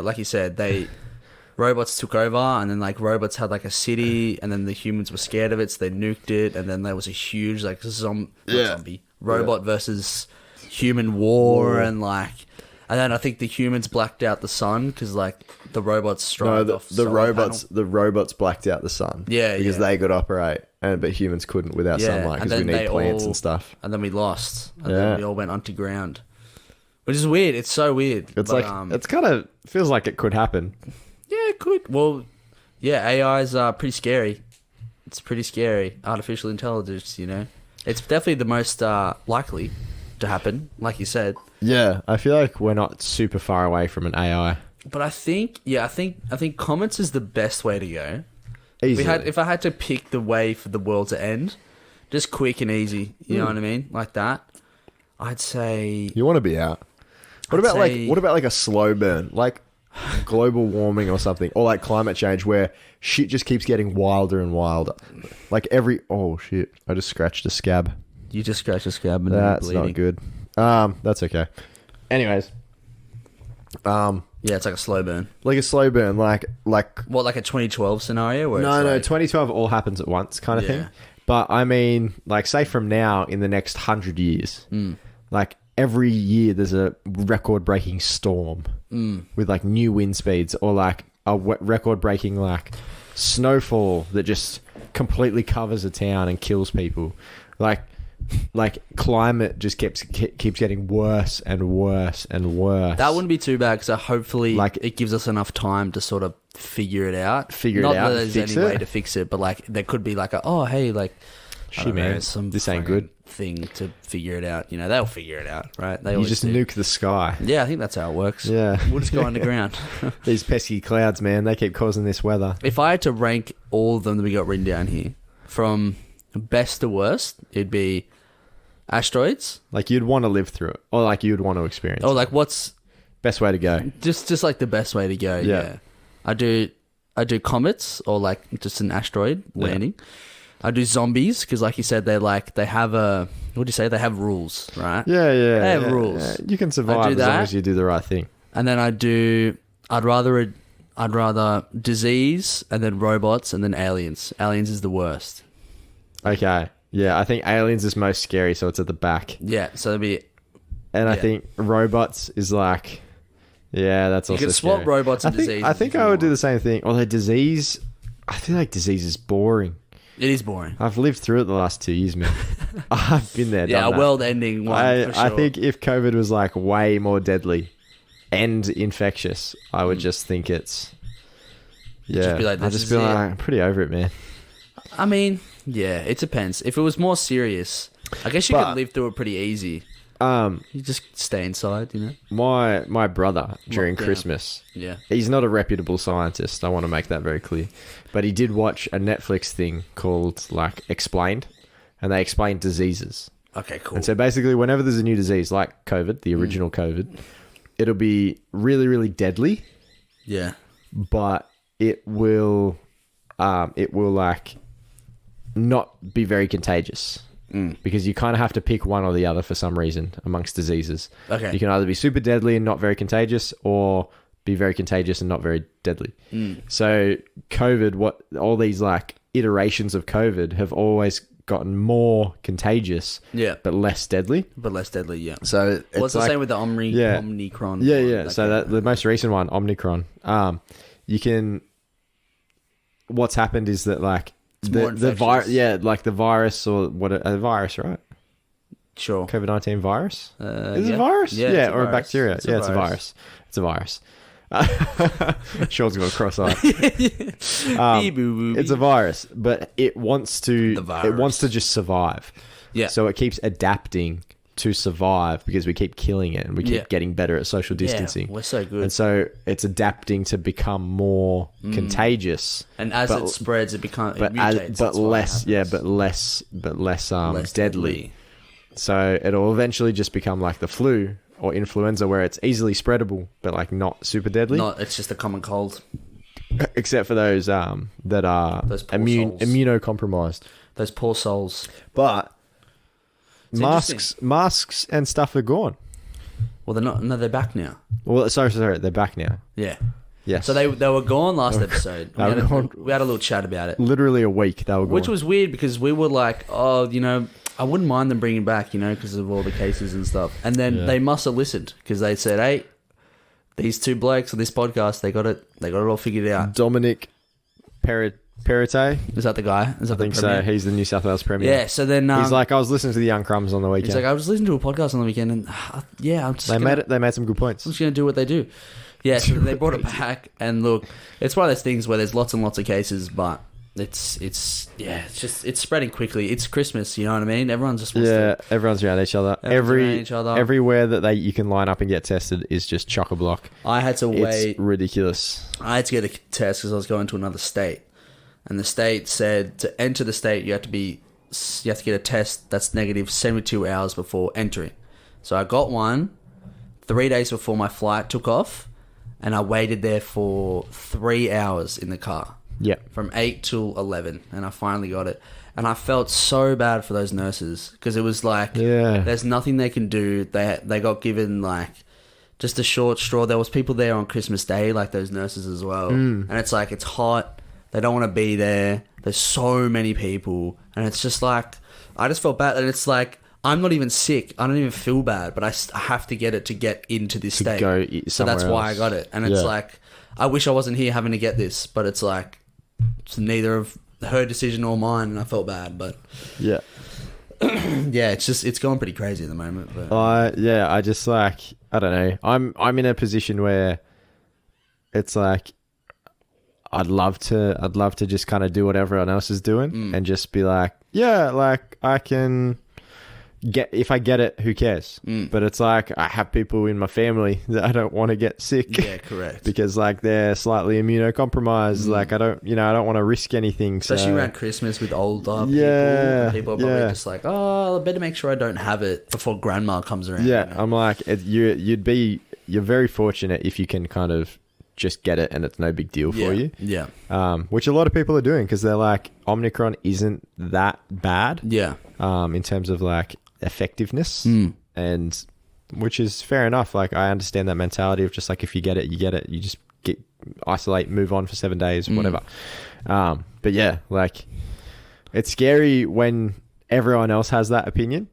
like you said, robots took over, and then like robots had like a city, and then the humans were scared of it, so they nuked it, and then there was a huge like zombie robot versus human war, and then I think the humans blacked out the sun because like the robots struck off the robots blacked out the sun. Yeah, because they could operate, but humans couldn't without sunlight because we need plants and stuff. And then we lost, and then we all went underground, which is weird. It's so weird. It's it's kind of feels like it could happen. Yeah, it could. Well, yeah, AIs are pretty scary. It's pretty scary. Artificial intelligence, It's definitely the most likely to happen, like you said. Yeah, I feel like we're not super far away from an AI. But I think comets is the best way to go. Easily. If I had to pick the way for the world to end, just quick and easy, you know what I mean? Like that, I'd say... You want to be out. What about like a slow burn? Like global warming or something, or like climate change where shit just keeps getting wilder and wilder. Like oh shit, I just scratched a scab. You just scratched a scab and that's not good. That's okay. Anyways, yeah, it's like a slow burn. Like a slow burn, like what, like a 2012 scenario? Where no, 2012 all happens at once kind of thing. But I mean, like say from now in the next 100 years, like every year there's a record-breaking storm with like new wind speeds, or like a record-breaking like snowfall that just completely covers a town and kills people. Like climate just keeps getting worse and worse and worse. That wouldn't be too bad because hopefully it gives us enough time to sort of figure it out. Not that there's any way to fix it, but like there could be like shit, man, this ain't good thing to figure it out. They'll figure it out, right? You just nuke the sky. Yeah, I think that's how it works. Yeah, we'll just go underground. These pesky clouds, man, they keep causing this weather. If I had to rank all of them that we got written down here from best to worst, it'd be asteroids. Like you'd want to live through it, or like you'd want to experience. Or like what's best way to go? Just like the best way to go. Yeah. I do comets, or like just an asteroid landing. I do zombies because, like you said, they have they have rules, right? Yeah. They have rules. Yeah. You can survive as long as you do the right thing. And then I'd rather disease, and then robots, and then aliens. Aliens is the worst. Okay. Yeah, I think aliens is most scary, so it's at the back. Yeah, so it'd be... And I think robots is like... Yeah, that's also You can swap scary. robots and disease. I think I would do the same thing. Although disease... I feel like disease is boring. It is boring. I've lived through it the last 2 years, man. I've been there, Yeah, done a that. world-ending one, for sure. I think if COVID was like way more deadly and infectious, I would just think it's... Yeah, Just be like, I'd this just is be it. like, I'm pretty over it, man. I mean, yeah, it depends. If it was more serious, I guess you But- could live through it pretty easy. You just stay inside, you know? My brother, during Locked down. Christmas... Yeah. He's not a reputable scientist. I want to make that very clear. But he did watch a Netflix thing called, like, Explained. And they explained diseases. Okay, cool. And so basically, whenever there's a new disease, like COVID, the original COVID, it'll be really, really deadly. Yeah. But it will like, not be very contagious. Because you kind of have to pick one or the other for some reason amongst diseases. Okay. You can either be super deadly and not very contagious, or be very contagious and not very deadly. So COVID, all these like iterations of COVID have always gotten more contagious, Yeah. but less deadly. But less deadly, yeah. So it's What's the like, same with the Yeah. Omicron? Yeah, one? yeah. So the most recent one, Omicron. You can. What's happened is that like more the infectious. virus, like the virus or what a virus, right? Sure. COVID-19 virus? Is it yeah. a virus? Yeah, it's a or a virus. bacteria. It's It's a virus. It's a virus. Sean's got a cross eye. It's a virus, but it wants to. The virus. It wants to just survive. Yeah. So it keeps adapting to survive because we keep killing it and we keep getting better at social distancing. Yeah, we're so good. And so it's adapting to become more contagious. And as it spreads, it becomes But mutates. That's why it less happens. deadly. So it'll eventually just become like the flu or influenza, where it's easily spreadable but like not super deadly. It's just a common cold. Except for those that are Those poor souls. immunocompromised. Those poor souls. But It's masks and stuff are gone. Well, they're not. No, they're back now. Well, sorry, they're back now. Yeah. Yes. So they were gone last episode. They were gone. We had a little chat about it, Literally a week they were gone. which was weird because we were like, oh, you know, I wouldn't mind them bringing back, you know, because of all the cases and stuff. And then they must have listened because they said, hey, these two blokes on this podcast, they got it all figured out. Dominic Perrottet. Is that the guy? Is that I think the so. premier? He's the New South Wales Premier. Yeah. So then He's like, I was listening to the Young Crumbs on the weekend. he's like, I was listening to a podcast on the weekend, and I'm just They made some good points. I'm just going to do what they do. Yeah, so they brought it back, and look, it's one of those things where there's lots and lots of cases, but it's spreading quickly. It's Christmas, you know what I mean? Everyone's just wants to, Everyone's around each other. Everyone's around each other. Everywhere that you can line up and get tested is just chock-a-block. I had to wait. It's ridiculous. I had to get a test because I was going to another state, and the state said to enter the state you have to get a test that's negative 72 hours before entering. So I got one 3 days before my flight took off, and I waited there for 3 hours in the car. Yeah. From 8 till 11, and I finally got it. And I felt so bad for those nurses because it was like, there's nothing they can do. They got given like just a short straw. There was people there on Christmas Day, like those nurses as well. And it's like, it's hot. They don't want to be there. There's so many people, and it's just like, I just felt bad. And it's like, I'm not even sick. I don't even feel bad, but I have to get it to get into this state. Go so that's why I else. got it. And it's like, I wish I wasn't here having to get this, but it's like, it's neither of her decision or mine, and I felt bad. But Yeah. yeah, it's going pretty crazy at the moment. But I just like, I don't know. I'm in a position where it's like, I'd love to just kind of do what everyone else is doing and just be like, yeah, like I can if I get it, who cares? But it's like, I have people in my family that I don't want to get sick. yeah, correct. Because like they're slightly immunocompromised. Like I don't want to risk anything. Especially so. around Christmas with older Yeah, people are probably just like, oh, I better make sure I don't have it before grandma comes around. Yeah, you know? I'm like, you're very fortunate if you can kind of just get it and it's no big deal for you. Yeah. Which a lot of people are doing because they're like, Omicron isn't that bad. Yeah. In terms of like effectiveness, and which is fair enough. Like I understand that mentality of just like, if you get it, you just isolate, move on for 7 days, whatever. But yeah, like it's scary when everyone else has that opinion,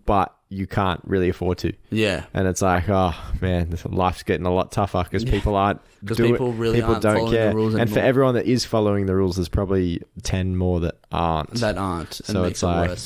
but you can't really afford to. Yeah. And it's like, oh man, life's getting a lot tougher because people aren't people really aren't following the rules and anymore. for everyone that is following the rules, there's probably 10 more that aren't. So it's like,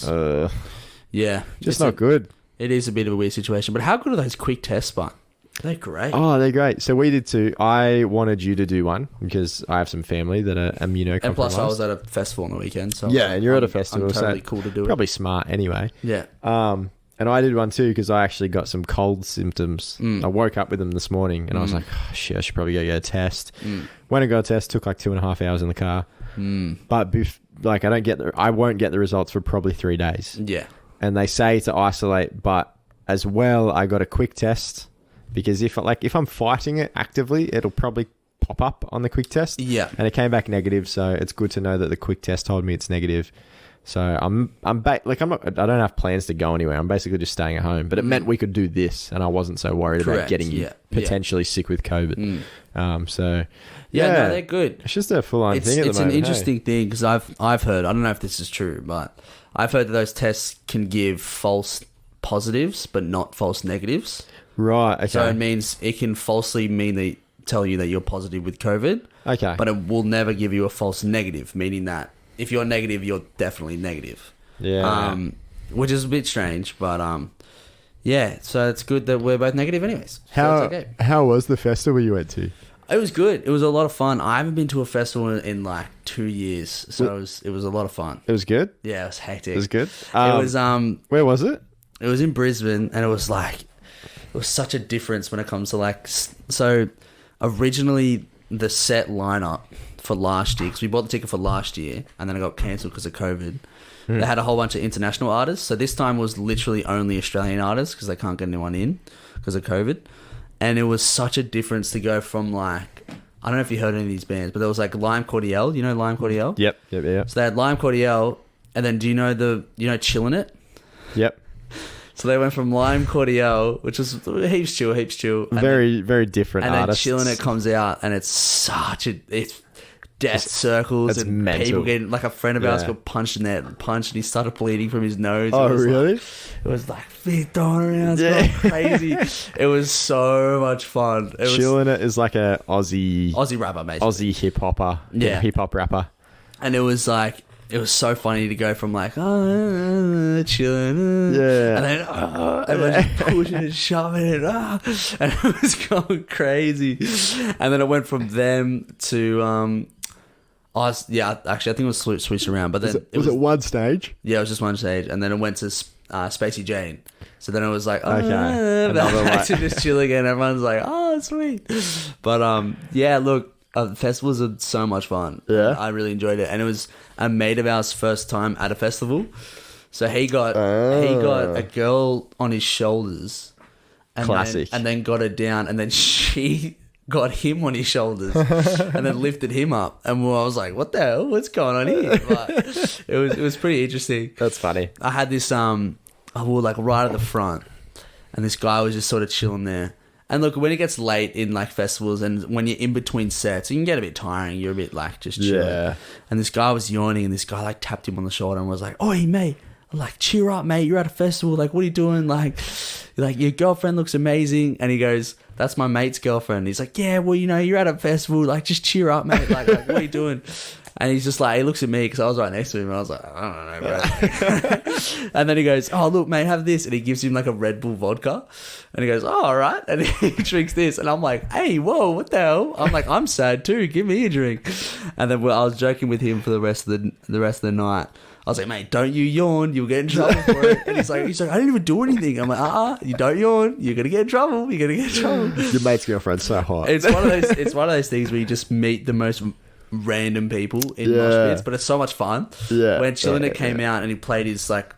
yeah, just not good. It is a bit of a weird situation. But how good are those quick tests, but they're great. Oh, they're great. So we did too. I wanted you to do one because I have some family that are immunocompromised. And plus, I was at a festival on the weekend. So yeah, and you're at a festival. I'm totally so cool to do it. Probably smart anyway. Yeah. And I did one too because I actually got some cold symptoms. I woke up with them this morning and I was like, oh, shit, I should probably go get a test. Went and got a test, took like 2.5 hours in the car. But I won't get the results for probably 3 days. Yeah. And they say to isolate, but as well, I got a quick test because if I'm fighting it actively, it'll probably pop up on the quick test. Yeah. And it came back negative, so it's good to know that the quick test told me it's negative. So I don't have plans to go anywhere. I'm basically just staying at home. But it meant we could do this, and I wasn't so worried about getting you potentially sick with COVID. No, they're good. It's just a full-on thing at the moment. It's an interesting thing because I've heard, I don't know if this is true, but I've heard that those tests can give false positives but not false negatives. Right. Okay. So it means it can falsely tell you that you're positive with COVID. Okay. But it will never give you a false negative, meaning that if you're negative, you're definitely negative. Yeah. Which is a bit strange, but yeah. So it's good that we're both negative, anyways. How was the festival you went to? It was good. It was a lot of fun. I haven't been to a festival in like 2 years, so it was a lot of fun. It was good. Yeah, it was hectic. It was good. It was Where was it? It was in Brisbane, and it was such a difference when it comes to like. So originally the set lineup for last year, because we bought the ticket for last year and then it got cancelled because of COVID. They had a whole bunch of international artists, so this time was literally only Australian artists because they can't get anyone in because of COVID. And it was such a difference to go from like, I don't know if you heard any of these bands, but there was like Lime Cordiale. You know Lime Cordiale? Yep. So they had Lime Cordiale, and then do you know Chillin' It? Yep. So they went from Lime Cordiale, which was heaps chill. Very, very different artists. And then Chillin' It comes out, and it's death circles and mental. People getting, like a friend of ours got punched and he started bleeding from his nose. Oh, really? It was like feet thrown around. It's crazy. It was so much fun. Chillin' It is like a Aussie rapper, basically. Aussie hip-hopper. Yeah. Hip-hop rapper. And it was like, it was so funny to go from like, chilling, yeah, and then everyone's just pushing and shoving it, and it was going crazy. And then it went from them to actually I think it was switched around, but then was it one stage? Yeah, it was just one stage, and then it went to Spacey Jane. So then it was like, back to just chill again. Everyone's like, oh, sweet. But yeah, look. Festivals are so much fun. Yeah, I really enjoyed it, and it was a mate of ours' first time at a festival. So he got a girl on his shoulders, and classic, and then got her down, and then she got him on his shoulders, and then lifted him up, and I was like, "What the hell? What's going on here?" But it was pretty interesting. That's funny. I had this we were like right at the front, and this guy was just sort of chilling there. And look, when it gets late in like festivals and when you're in between sets, it can get a bit tiring. You're a bit like just chilling. Yeah. And this guy was yawning, and this guy like tapped him on the shoulder and was like, "Oi, mate, like cheer up, mate. You're at a festival. Like, what are you doing? Like your girlfriend looks amazing." And he goes, "That's my mate's girlfriend." He's like, "Yeah, well, you're at a festival. Like, just cheer up, mate. Like what are you doing?" And he's just like, he looks at me because I was right next to him, and I was like, "I don't know, bro." And then he goes, "Oh, look, mate, have this." And he gives him like a Red Bull vodka. And he goes, "Oh, all right." And he drinks this. And I'm like, "Hey, whoa, what the hell?" I'm like, "I'm sad too. Give me a drink." And then I was joking with him for the rest of the night. I was like, "Mate, don't you yawn. You'll get in trouble for it." And he's like, "I didn't even do anything." I'm like, you don't yawn. You're going to get in trouble. You're going to get in trouble. Your mate's girlfriend's so hot. It's one of those things where you just meet the most random people in mosh pits, but it's so much fun. Yeah. When Chillin' It came out and he played his like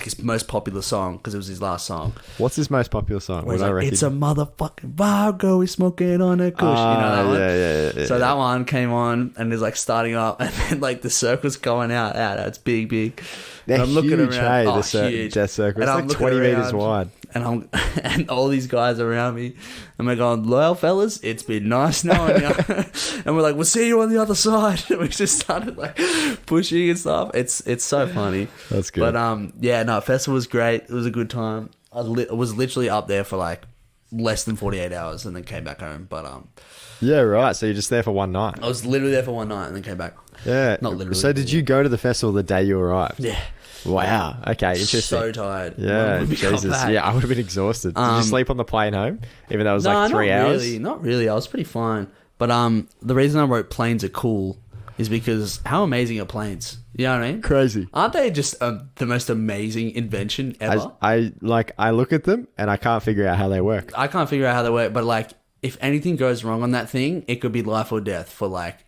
his most popular song because it was his last song. What's his most popular song? What I reckon? It's a motherfucking vibe, go, we smoking on a kush. You know that one? Yeah. So that one came on and is like starting up, and then like the circle's going out. It's big. They're I'm looking huge, around. hey, Huge. death circle. And It's I'm like looking 20 meters around, wide. And and all these guys around me, and we're going, "Well, fellas, it's been nice knowing you." And we're like, "We'll see you on the other side." And we just started like pushing and stuff. It's so funny. That's good. But yeah, no, festival was great. It was a good time. I was literally up there for like less than 48 hours, and then came back home. But Yeah, right. So you're just there for one night. I was literally there for one night, and then came back. Yeah. Not literally. So did you go to the festival the day you arrived? Yeah. Wow. Okay, interesting. So tired. Yeah, When we got Jesus. back. Yeah, I would have been exhausted. Did you sleep on the plane home? Even though it was like 3 not hours? Really, not really. I was pretty fine. But the reason I wrote planes are cool is because how amazing are planes? You know what I mean? Crazy. Aren't they just the most amazing invention ever? I look at them and I can't figure out how they work. I can't figure out how they work, but like if anything goes wrong on that thing, it could be life or death for like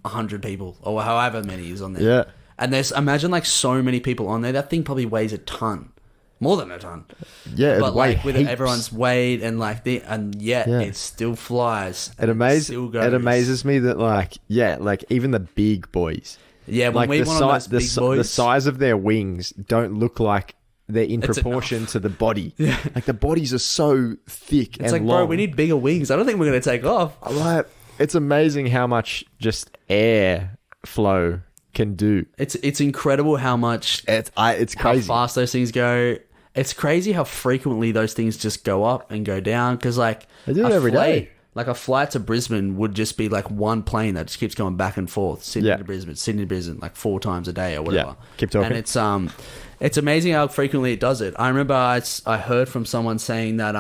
100 people or however many is on there. Yeah. And there's imagine like so many people on there. That thing probably weighs a ton, more than a ton. Yeah, But like with heaps. everyone's weight and like yet Yeah. it still flies. It amazes me that like even the big boys. Yeah, when Like we went on those big boys, the size of their wings don't look like they're in proportion to the body. Yeah. Like the bodies are so thick and it's like, long. bro, we need bigger wings. I don't think we're gonna take off. Like, it's amazing how much just air flow can do. It's incredible how much It's how crazy. fast those things go. It's crazy how frequently those things just go up and go down because like They do it every day. Like a flight to Brisbane would just be like one plane that just keeps going back and forth, Sydney Yeah. to Brisbane, like 4 times a day or whatever. Yeah. Keep talking. And it's amazing how frequently it does it. I remember I heard from someone saying that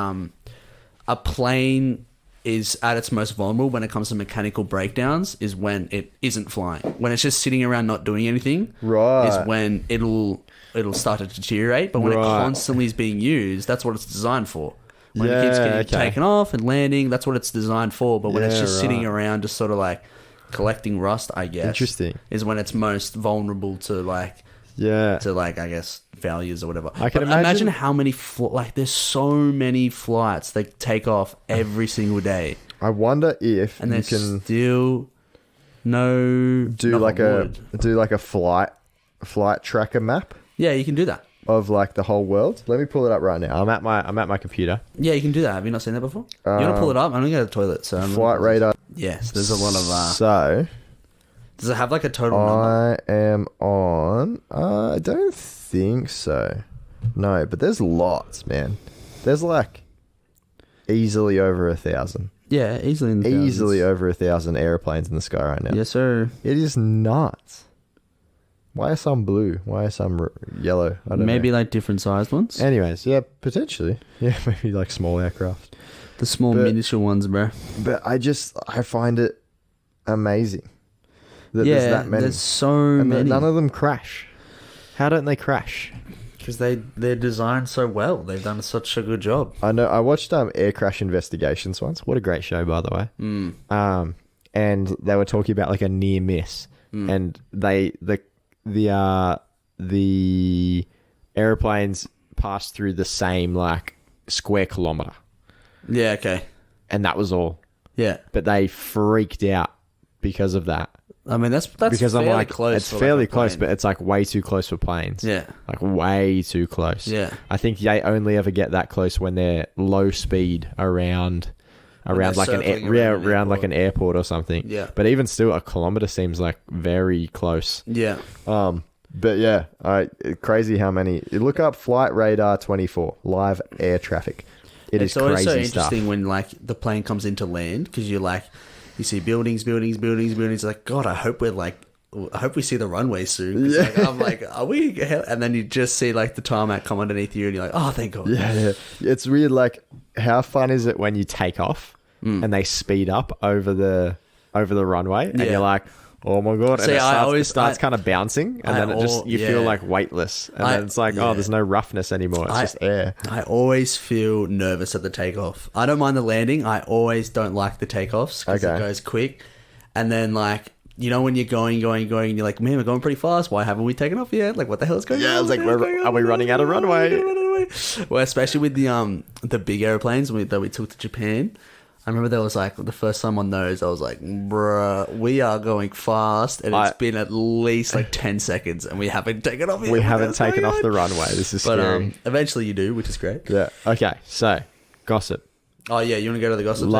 a plane is at its most vulnerable when it comes to mechanical breakdowns is when it isn't flying. When it's just sitting around not doing anything, Right. is when it'll start to deteriorate. But when it Right. constantly is being used, that's what it's designed for. When it Yeah, keeps getting okay. taken off and landing, that's what it's designed for. But when it's Yeah, just sitting right. around, just sort of like collecting rust, I guess. Interesting. Is when it's most vulnerable to like Yeah. I guess failures or whatever. I can But imagine how many there's so many flights that take off every single day, I wonder if and you there's can still no do like a flight tracker map yeah, you can do that. of like the whole world. Let me pull it up right now. I'm at my computer. Yeah, you can do that. Have you not seen that before? You want to pull it up? I'm gonna go to the toilet. So Flight radar. Yes, there's a lot of. So Does it have like a total number? I am on. I don't think so. No, but there's lots, man. There's like easily over 1,000. Yeah, easily in the Easily thousands. over 1,000 airplanes in the sky right now. Yes, sir. It is nuts. Why are some blue? Why are some yellow? I don't Maybe know. like different sized ones. Anyways, yeah, potentially. Yeah, maybe like small aircraft. The small But- miniature ones, bro. But I find it amazing that there's that many. there's so And many. none of them crash. How don't they crash? Because they're designed so well. They've done such a good job. I know. I watched Air Crash Investigations once. What a great show, by the way. And they were talking about like a near miss, and the airplanes passed through the same like square kilometer, Yeah, okay. and that was all. Yeah. But they freaked out because of that. I mean, that's Because fairly I'm like, close. it's for, fairly like, a close, plane. but it's like way too close for planes. Yeah. Like way too close. Yeah. I think they only ever get that close when they're low speed around they're like circling around an around like an airport or something. Yeah. But even still, a kilometer seems like very close. Yeah. But yeah, crazy how many. Look up Flight Radar 24 live air traffic. It's is always crazy so stuff. interesting when like the plane comes into land because you're like, you see buildings. Like, God, I hope we see the runway soon. Yeah. Like, I'm like, are we? And then you just see like the tarmac come underneath you, and you're like, oh, thank God. Yeah. It's weird. Like, how fun is it when you take off and they speed up over the runway, and Yeah. you're like, oh my God. See, And it starts kind of bouncing, and then you feel yeah. like weightless. And then it's like, yeah. oh, there's no roughness anymore. It's just air. I always feel nervous at the takeoff. I don't mind the landing. I always don't like the takeoffs because Okay. it goes quick. And then like, you know, when you're going, and you're like, man, we're going pretty fast. Why haven't we taken off yet? Like, what the hell is going on? Yeah, it's like, are we running out of runway? Well, especially with the big airplanes that we took to Japan. I remember there was like the first time on those, I was like, bruh, we are going fast, and it's been at least like 10 seconds, and we haven't taken off. We haven't taken off the runway. This is scary. But eventually you do, which is great. Yeah. Okay. So, gossip. Oh yeah, you want to go to the gossip?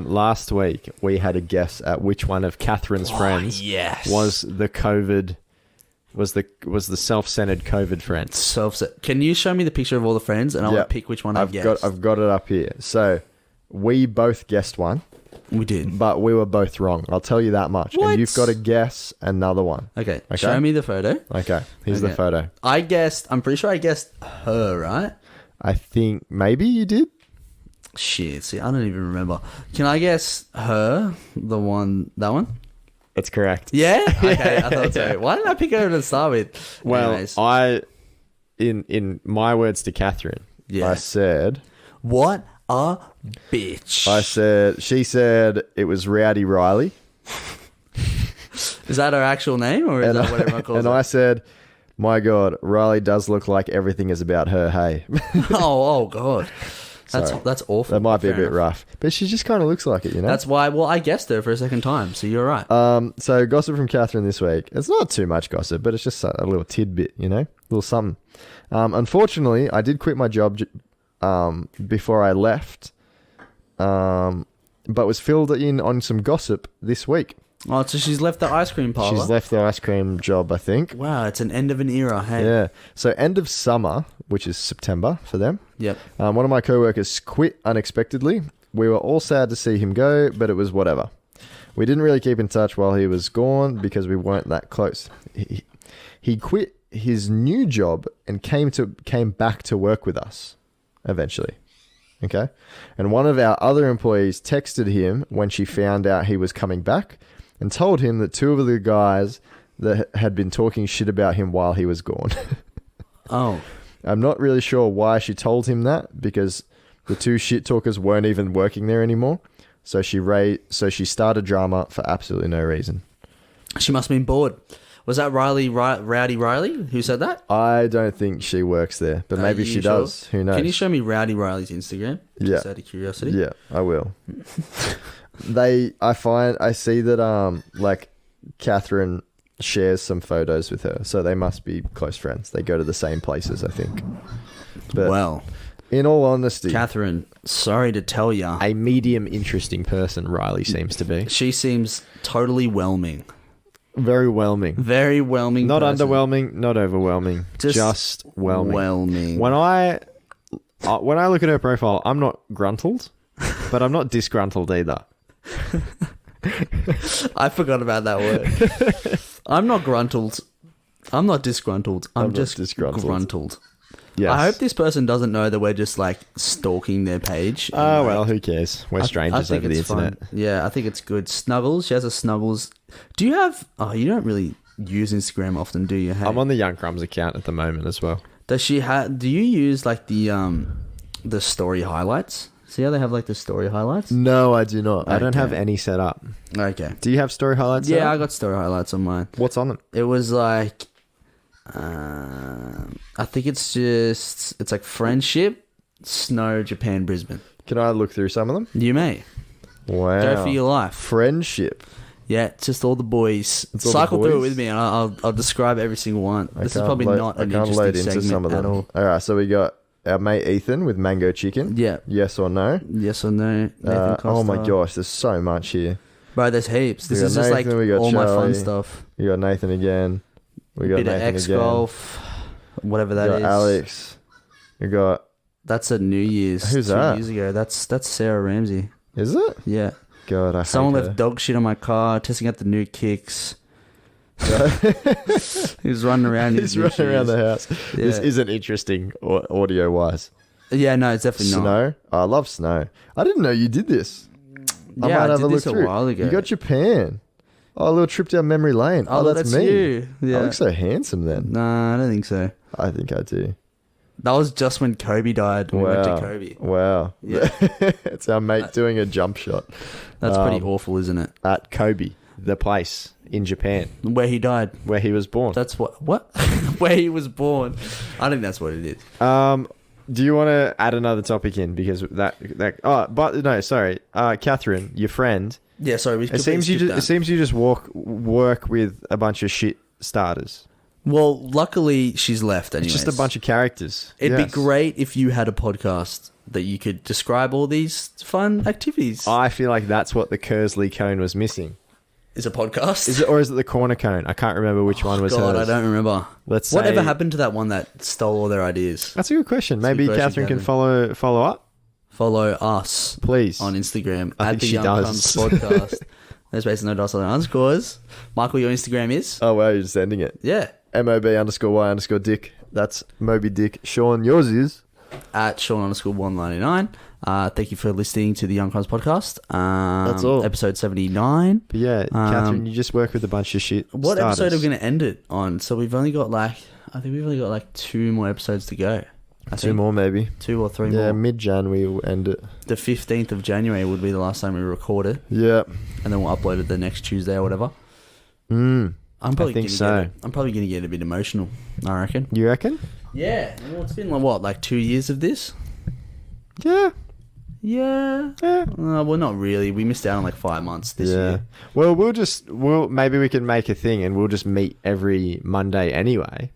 Last week we had a guess at which one of Catherine's friends was the COVID. Was the self-centered COVID friend? Can you show me the picture of all the friends, and I'll pick which one I've guessed? I've got it up here. So. We both guessed one. We did. But we were both wrong. I'll tell you that much. What? And you've got to guess another one. Okay. Show me the photo. Okay. Here's the photo. I'm pretty sure I guessed her, right? I think maybe you did. Shit. See, I don't even remember. Can I guess her? That one? That's correct. Yeah? Okay. I thought so. Why didn't I pick her to start with? Well, anyways. in my words to Catherine, I said... What a bitch. She said it was Rowdy Riley. Is that her actual name, or is that what everyone calls it? And I said, my God, Riley does look like everything is about her, hey. oh God. That's awful. That might be a bit rough. But she just kind of looks like it, you know? That's why, I guessed her for a second time, so you're right. So gossip from Catherine this week. It's not too much gossip, but it's just a little tidbit, you know? A little something. Unfortunately, I did quit my job before I left, but was filled in on some gossip this week. Oh, so she's left the ice cream parlor? She's left the ice cream job, I think. Wow, it's an end of an era, hey? Yeah. So end of summer, which is September for them. Yep. One of my co-workers quit unexpectedly. We were all sad to see him go, but it was whatever. We didn't really keep in touch while he was gone because we weren't that close. He quit his new job and came back to work with us eventually. Okay. And one of our other employees texted him when she found out he was coming back and told him that two of the guys that had been talking shit about him while he was gone. Oh. I'm not really sure why she told him that, because the two shit talkers weren't even working there anymore. So she started drama for absolutely no reason. She must have been bored. Was that Rowdy Riley who said that? I don't think she works there, but maybe she does. Who knows? Can you show me Rowdy Riley's Instagram? Just out of curiosity. Yeah, I will. I see that like Catherine shares some photos with her, so they must be close friends. They go to the same places, I think. But well, in all honesty, Catherine, sorry to tell ya, a medium interesting person Riley seems to be. She seems totally whelming. Very whelming. Very whelming. Not person. underwhelming, not overwhelming. Just whelming. Whelming. When I look at her profile, I'm not gruntled, but I'm not disgruntled either. I forgot about that word. I'm not gruntled. I'm not disgruntled. I'm just disgruntled. Gruntled. Yes. I hope this person doesn't know that we're just like stalking their page. Oh, well, who cares? We're strangers over the internet. Fun. Yeah, I think it's good. Snuggles. She has a Snuggles. Do you have... Oh, you don't really use Instagram often, do you? Hey? I'm on the Young Crumbs account at the moment as well. Does she have... Do you use like the story highlights? See how they have like the story highlights? No, I do not. Okay. I don't have any set up. Okay. Do you have story highlights? Yeah, I got story highlights on mine. What's on them? It was like... I think it's like friendship, snow, Japan, Brisbane. Can I look through some of them? You may. Wow. Go for your life. Friendship. Yeah, it's just all the boys. Cycle through it with me, and I'll describe every single one. This is probably not an interesting segment at all. All right, so we got our mate Ethan with mango chicken. Yeah. Yes or no? Yes or no? Oh my gosh, there's so much here. Bro, there's heaps. This is Nathan, just like all Charlie, my fun stuff. We got Nathan again. We got bit Nathan of X again. Golf, whatever that is. We got Alex. We got... That's a New Year's. Who's that? 2 years ago. That's Sarah Ramsey. Is it? Yeah. God, I Someone hate left dog shit on my car, testing out the new kicks. He's running around. He's running around the house. Yeah. This isn't interesting audio-wise. Yeah, no, it's definitely not. Snow? I love snow. I didn't know you did this. Yeah, I did this a while ago. You got Japan. Oh, a little trip down memory lane. Oh, that's me. You. Yeah. I look so handsome then. Nah, I don't think so. I think I do. That was just when Kobe died. When we went to Kobe. Wow. Yeah. It's our mate doing a jump shot. That's pretty awful, isn't it? At Kobe, the place in Japan. Where he died. Where he was born. That's what? Where he was born. I think that's what it is. Do you want to add another topic in because Catherine, your friend. Yeah, sorry. It seems you just work with a bunch of shit starters. Well, luckily she's left anyways. It's just a bunch of characters. It'd be great if you had a podcast that you could describe all these fun activities. I feel like that's what the Kersley cone was missing. Is a podcast? Is it the corner cone? I can't remember which one was God, hers. I don't remember. Whatever happened to that one that stole all their ideas? That's a good question. Maybe Catherine can follow up. Follow us, please, on Instagram I at think the she Young does. Cunts Podcast. There's basically no dots on underscores. Michael, your Instagram is? Oh wow, you're just ending it. Yeah. MOB_Y_Dick. That's Moby Dick. Sean, yours is at Sean_199. Thank you for listening to the Young Cunts Podcast. That's all. Episode 79. But yeah, Catherine, you just work with a bunch of shit. What starters. episode are we going to end it on? So we've only got I think we've only got 2 more episodes to go. Two more maybe. 2 or 3 more. Yeah, mid-Jan we will end it. The 15th of January would be the last time we record it. Yeah. And then we'll upload it the next Tuesday or whatever. I think so. I'm probably going to get a bit emotional, I reckon. You reckon? Yeah. Well, it's been 2 years of this? Yeah. Yeah. Well, not really. We missed out on 5 months this year. Well, maybe we can make a thing and we'll just meet every Monday anyway.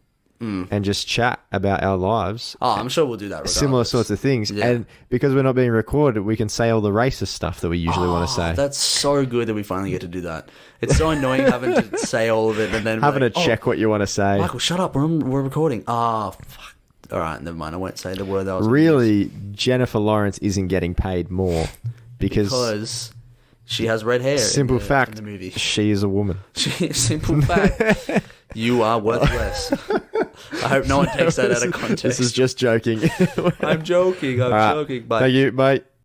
And just chat about our lives. Oh, I'm sure we'll do that regardless. Similar sorts of things. Yeah. And because we're not being recorded, we can say all the racist stuff that we usually want to say. That's so good that we finally get to do that. It's so annoying having to say all of it and then having to check what you want to say. Michael, shut up. We're recording. Fuck. All right, never mind. I won't say the word that was really, Jennifer Lawrence isn't getting paid more because she has red hair. Simple fact, in the movie. She is a woman. Simple fact, you are worth less. I hope no one takes that out of context. This is just joking. I'm joking. I'm joking. Bye. Thank you. Bye.